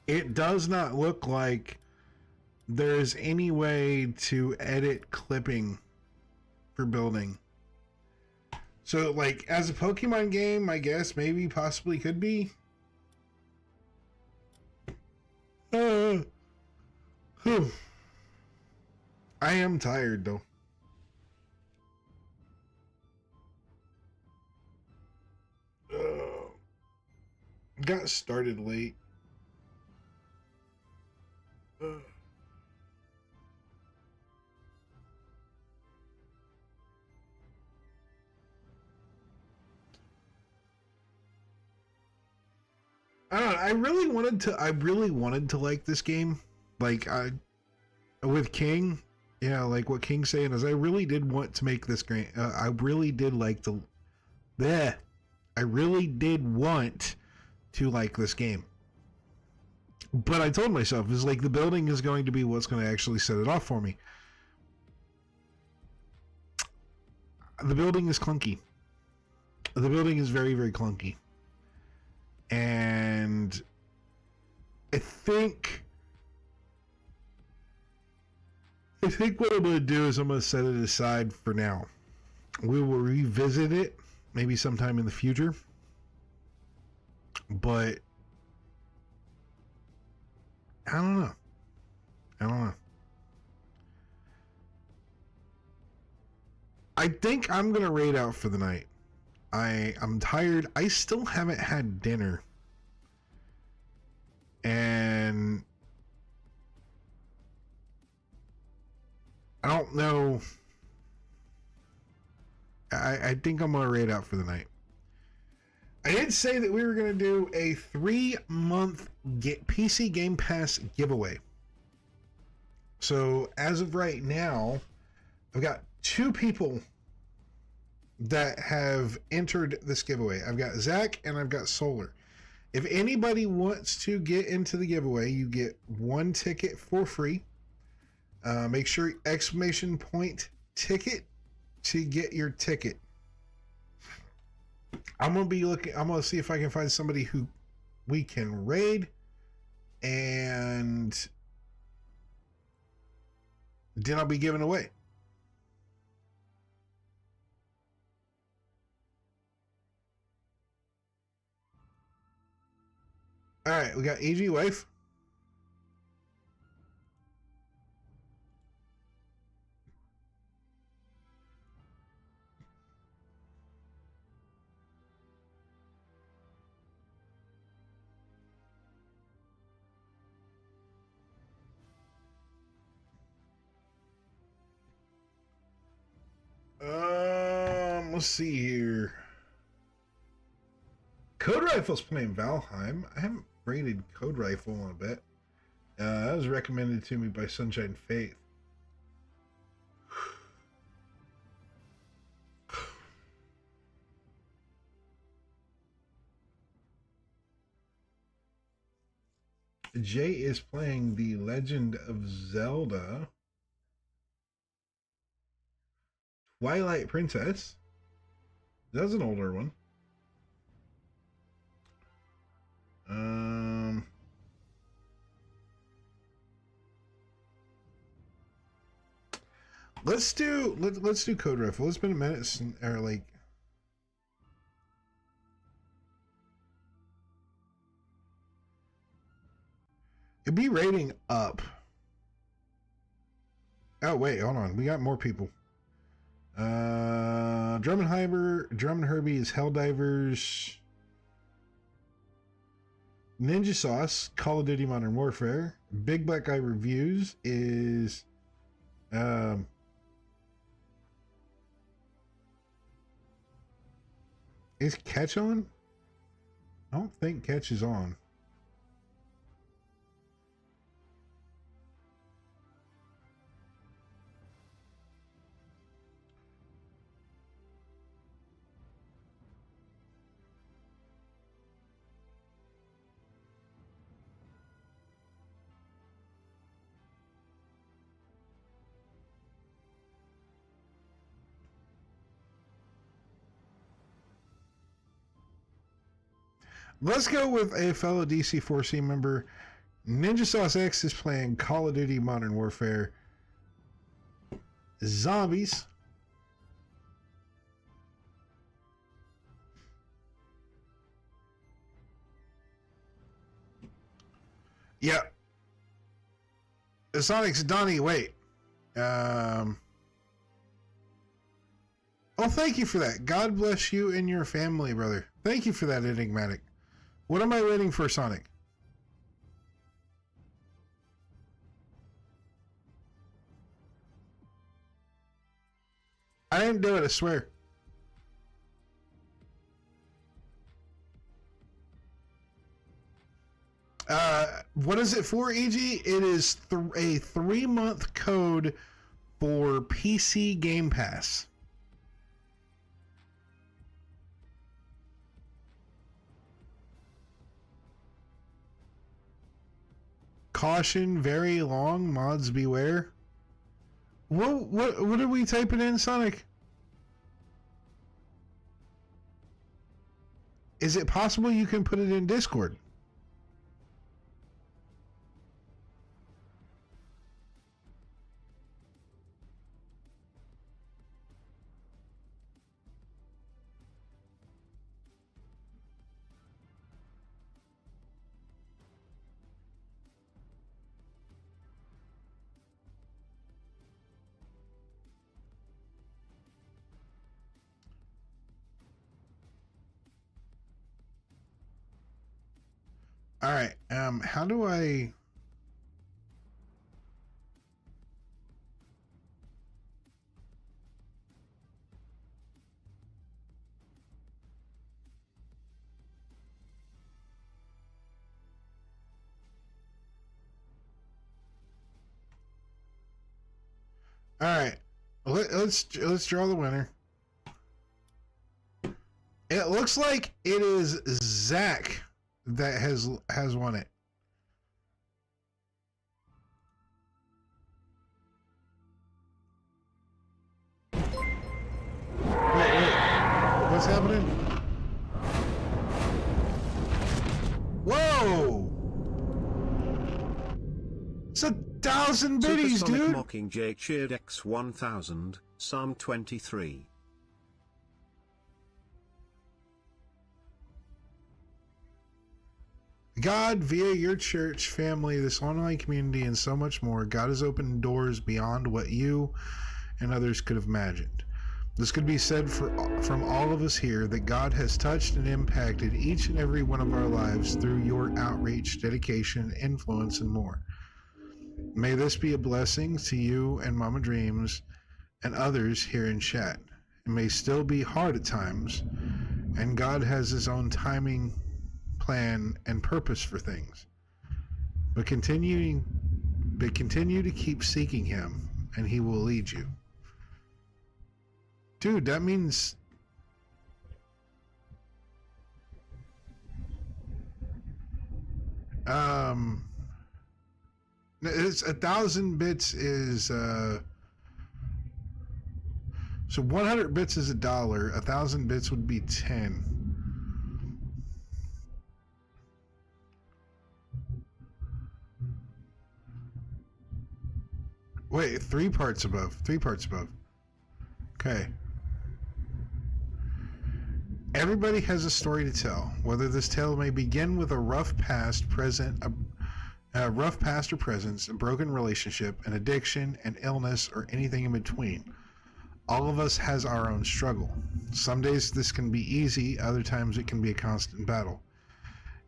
It does not look like there's any way to edit clipping for building. So, like, as a Pokemon game, I guess maybe possibly could be. I am tired, though. Got started late. I don't know, I really wanted to like this game. Like, with King, yeah, like what King's saying is I really did want to make this game. I really did like to, I really did want to like this game. But I told myself, it's like the building is going to be what's going to actually set it off for me. The building is clunky. The building is very, very clunky. And I think what I'm going to do is I'm going to set it aside for now. We will revisit it maybe sometime in the future. But I don't know. I think I'm going to raid out for the night. I'm tired. I still haven't had dinner. And I don't know. I think I'm gonna raid out for the night. I did say that we were going to do a 3-month PC Game Pass giveaway. So as of right now, I've got 2 people that have entered this giveaway. I've got Zach and I've got Solar. If anybody wants to get into the giveaway, you get 1 ticket for free. Make sure !ticket to get your ticket. I'm gonna see if I can find somebody who we can raid, and then I'll be giving away. All right, we got EG Wife. Let's see here. Code Rifle's playing Valheim. I haven't rated Code Rifle in a bit. That was recommended to me by Sunshine Faith. Jay is playing The Legend of Zelda Twilight Princess. That's an older one. Let's do Code Rifle. It's been a minute since, or like, it'd be rating up. Oh wait, hold on. We got more people. Drummond Herbie is Helldivers. Ninja Sauce, Call of Duty Modern Warfare. Big Black Eye Reviews is Catch on? I don't think Catch is on. Let's go with a fellow DC4C member. Ninja Sauce X is playing Call of Duty Modern Warfare Zombies. Yeah. Sonic's Donnie, wait. Oh, thank you for that. God bless you and your family, brother. Thank you for that, Enigmatic. What am I waiting for, Sonic? I didn't do it, I swear. What is it for, EG? It is a 3-month code for PC Game Pass. Caution, very long, mods beware. What are we typing in, Sonic? Is it possible you can put it in Discord? All right. How do I? All right, let's draw the winner. It looks like it is Zach that has won it. Wait, what's happening? Whoa! It's 1,000 biddies, Supersonic dude. Mockingjay cheered X1000, Psalm 23. God, via your church, family, this online community, and so much more, God has opened doors beyond what you and others could have imagined. This could be said from all of us here that God has touched and impacted each and every one of our lives through your outreach, dedication, influence, and more. May this be a blessing to you and Mama Dreams and others here in chat. It may still be hard at times, and God has His own timing, plan, and purpose for things. But continue to keep seeking Him, and He will lead you. Dude, that means it's 1,000 bits is so 100 bits is $1. 1,000 bits would be 10. Wait, 3 parts above. 3 parts above. Okay. Everybody has a story to tell. Whether this tale may begin with a rough past, a rough past or present, a broken relationship, an addiction, an illness, or anything in between. All of us has our own struggle. Some days this can be easy, other times it can be a constant battle.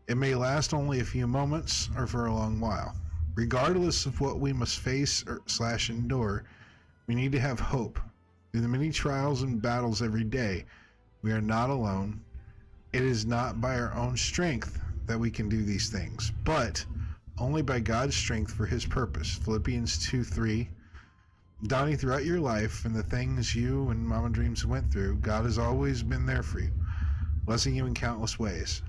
It may last only a few moments or for a long while. Regardless of what we must face or / endure, we need to have hope. Through the many trials and battles every day, we are not alone. It is not by our own strength that we can do these things, but only by God's strength for His purpose. Philippians 2:3. Donnie, throughout your life and the things you and Mama Dreams went through, God has always been there for you, blessing you in countless ways.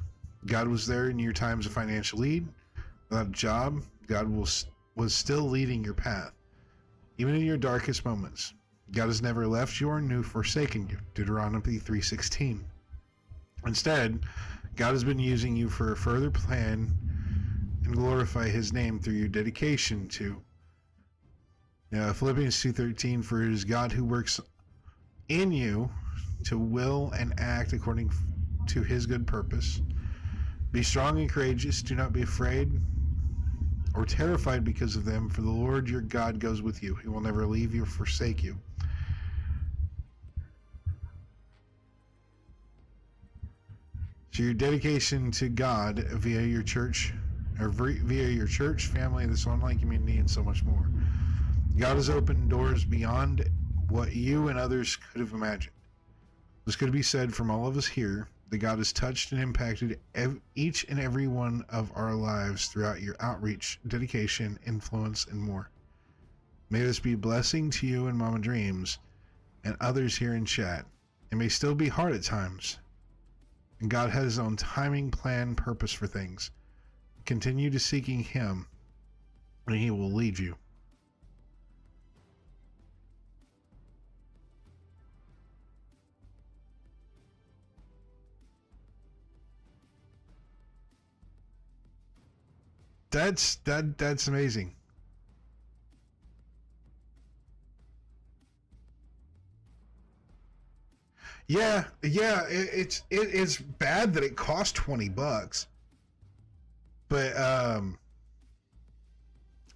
God was there in your times of financial need. Without a job, God was still leading your path, even in your darkest moments. God has never left you or forsaken you. Deuteronomy 3:16. Instead, God has been using you for a further plan and glorify His name through your dedication to Philippians 2:13. For it is God who works in you to will and act according to His good purpose. Be strong and courageous. Do not be afraid or terrified because of them, for the Lord your God goes with you. He will never leave you or forsake you. So your dedication to God via your church, family, this online community, and so much more. God has opened doors beyond what you and others could have imagined. This could be said from all of us here, that God has touched and impacted each and every one of our lives throughout your outreach, dedication, influence, and more. May this be a blessing to you and Mama Dreams and others here in chat. It may still be hard at times, and God has His own timing, plan, purpose for things. Continue to seeking Him, and He will lead you. That's amazing. Yeah, it's bad that it cost $20, but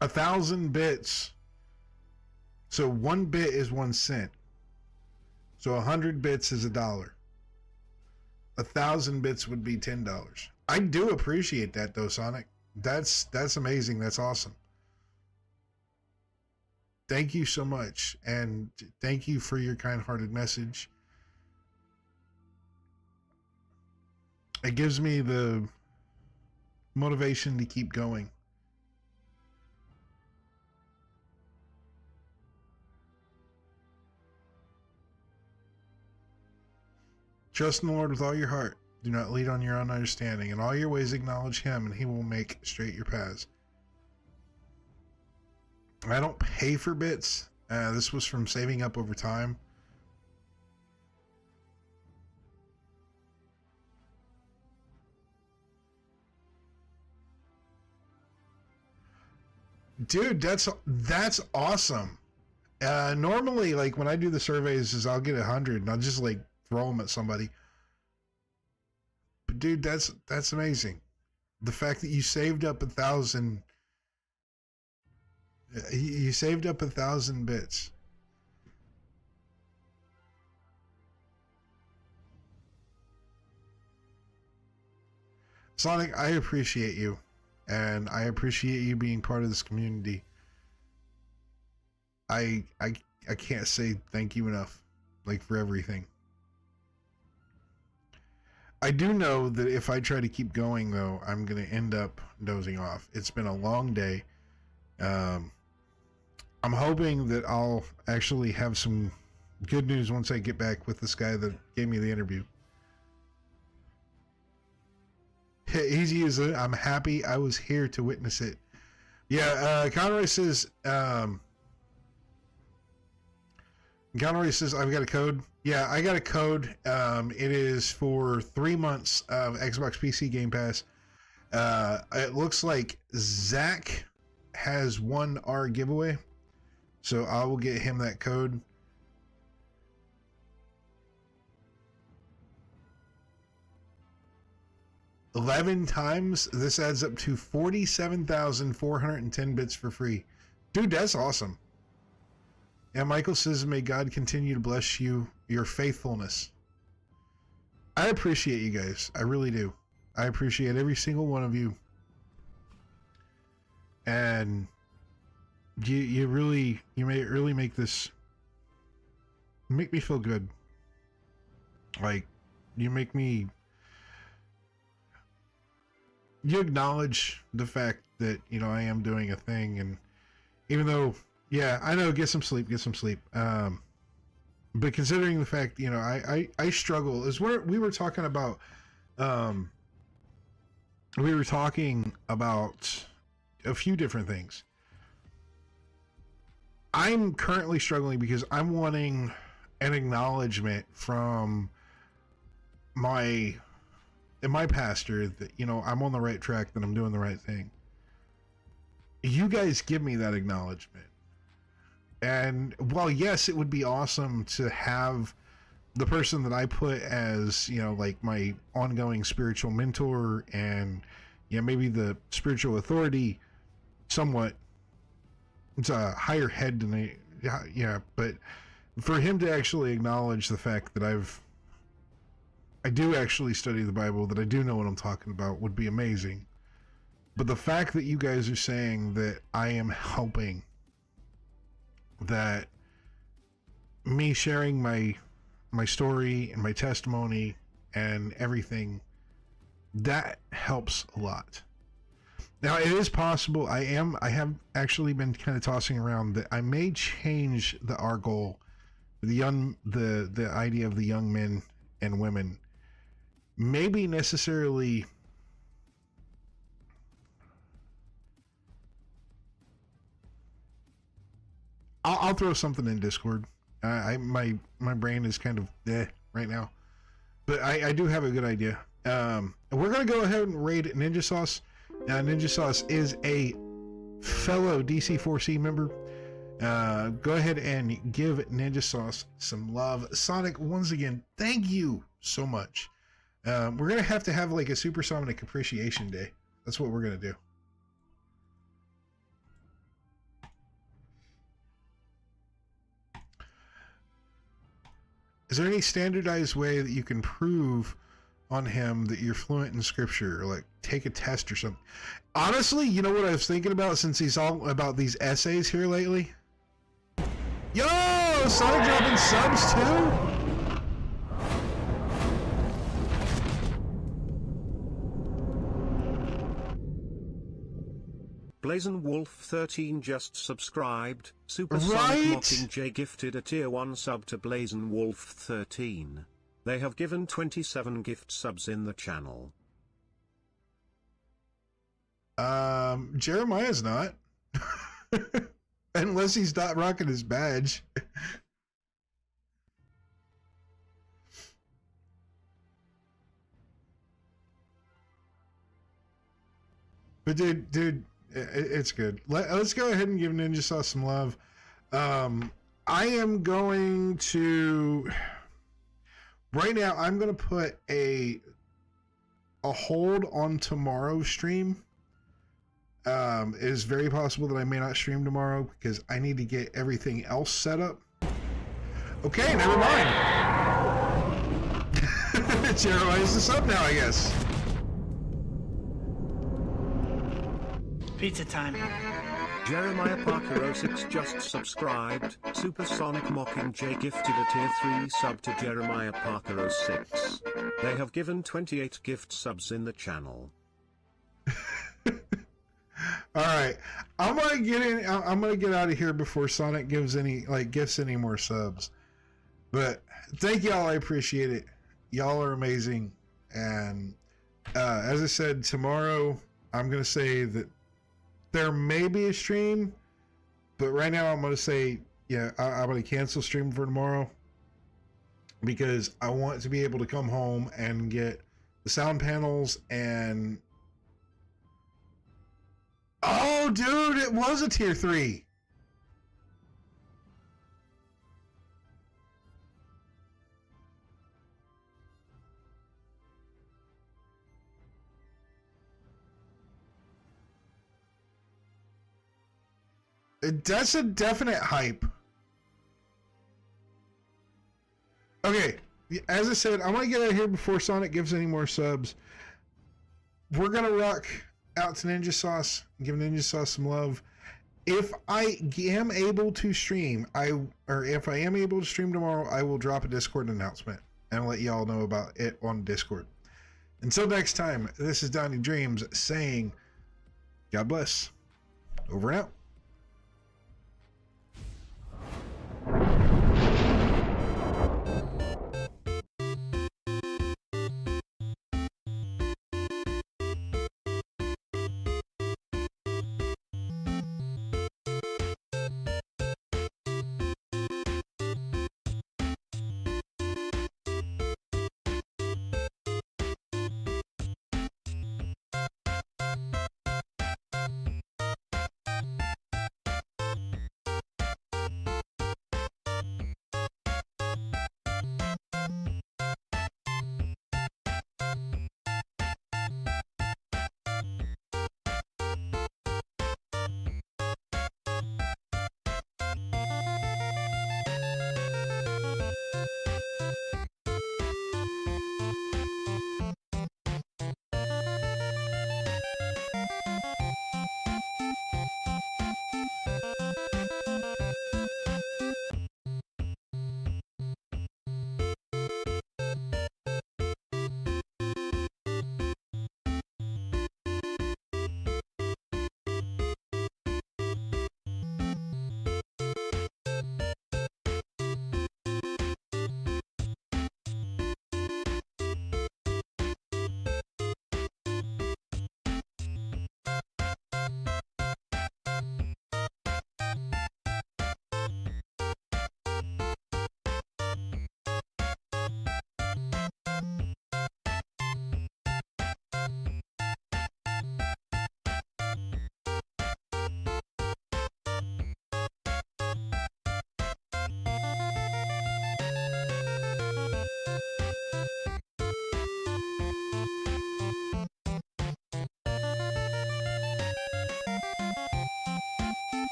1,000 bits. So 1 bit is 1 cent. So 100 bits is $1. 1,000 bits would be $10. I do appreciate that though, Sonic. That's amazing. That's awesome. Thank you so much, and thank you for your kind-hearted message. It gives me the motivation to keep going. Trust in the Lord with all your heart. Do not lead on your own understanding. In all your ways acknowledge him, and he will make straight your paths. I don't pay for bits. This was from saving up over time. Dude, that's awesome. Normally, like when I do the surveys, is I'll get 100 and I'll just like throw them at somebody. But dude, that's amazing. The fact that you saved up 1,000, you saved up 1,000 bits. Sonic, I appreciate you, and I appreciate you being part of this community. I can't say thank you enough, like, for everything. I do know that if I try to keep going, though, I'm going to end up dozing off. It's been a long day. I'm hoping that I'll actually have some good news once I get back with this guy that gave me the interview. Easy as it. I'm happy I was here to witness it. Yeah, Conroy says, I've got a code. Yeah, I got a code. It is for 3 months of Xbox PC Game Pass. It looks like Zach has won our giveaway, so I will get him that code. $11 times. This adds up to 47,410 bits for free. Dude, that's awesome. And Michael says, may God continue to bless you, your faithfulness. I appreciate you guys. I really do. I appreciate every single one of you. And you really make this, make me feel good. Like, you acknowledge the fact that, you know, I am doing a thing, and even though, yeah, I know, get some sleep. But considering the fact, you know, I struggle, is where we were talking about, a few different things. I'm currently struggling because I'm wanting an acknowledgement from my pastor that, you know, I'm on the right track, that I'm doing the right thing. You guys give me that acknowledgement. And while yes, it would be awesome to have the person that I put as, you know, like my ongoing spiritual mentor and, yeah, maybe the spiritual authority, somewhat, it's a higher head than me, yeah, but for him to actually acknowledge the fact that I do actually study the Bible, that I do know what I'm talking about, would be amazing. But the fact that you guys are saying that I am helping, that me sharing my story and my testimony and everything, that helps a lot. Now, it is possible, I have actually been kind of tossing around that I may change our goal, the idea of the young men and women. Maybe necessarily I'll throw something in Discord. My brain is kind of right now, but I do have a good idea. We're gonna go ahead and raid Ninja Sauce. Ninja Sauce is a fellow DC4C member. Go ahead and give Ninja Sauce some love. Sonic, once again, thank you so much. We're gonna have to have like a Supersonic Appreciation Day. That's what we're gonna do. Is there any standardized way that you can prove on him that you're fluent in scripture, or like take a test or something? Honestly, you know what I was thinking about, since he's all about these essays here lately? Yo, Sonic dropping subs too? Blazon Wolf 13 just subscribed. Super Right? Sonic Mockingjay gifted a tier 1 sub to Blazon Wolf 13. They have given 27 gift subs in the channel. Jeremiah's not. Unless he's not rocking his badge. But dude, it's good. Let's go ahead and give Ninja Sauce some love. I am going to right now. I'm going to put a hold on tomorrow's stream. It is very possible that I may not stream tomorrow because I need to get everything else set up. Okay, never mind. Jeremiah's the sub now, I guess. Pizza time. Jeremiah Parker 06 just subscribed. Supersonic Mockingjay gifted a tier 3 sub to Jeremiah Parker 06. They have given 28 gift subs in the channel. All right, I'm gonna get in. I'm gonna get out of here before Sonic gives any gifts any more subs. But thank y'all. I appreciate it. Y'all are amazing. And as I said, tomorrow I'm gonna say that there may be a stream, but right now I'm gonna say yeah, I'm gonna cancel stream for tomorrow because I want to be able to come home and get the sound panels and. Oh, dude, it was a tier 3. That's a definite hype. Okay, as I said, I'm going to get out of here before Sonic gives any more subs. We're going to rock out to Ninja Sauce and give Ninja Sauce some love. If I am able to stream, if I am able to stream tomorrow, I will drop a Discord announcement and let y'all know about it on Discord. Until next time, this is Donnie Dreams saying, God bless. Over and out.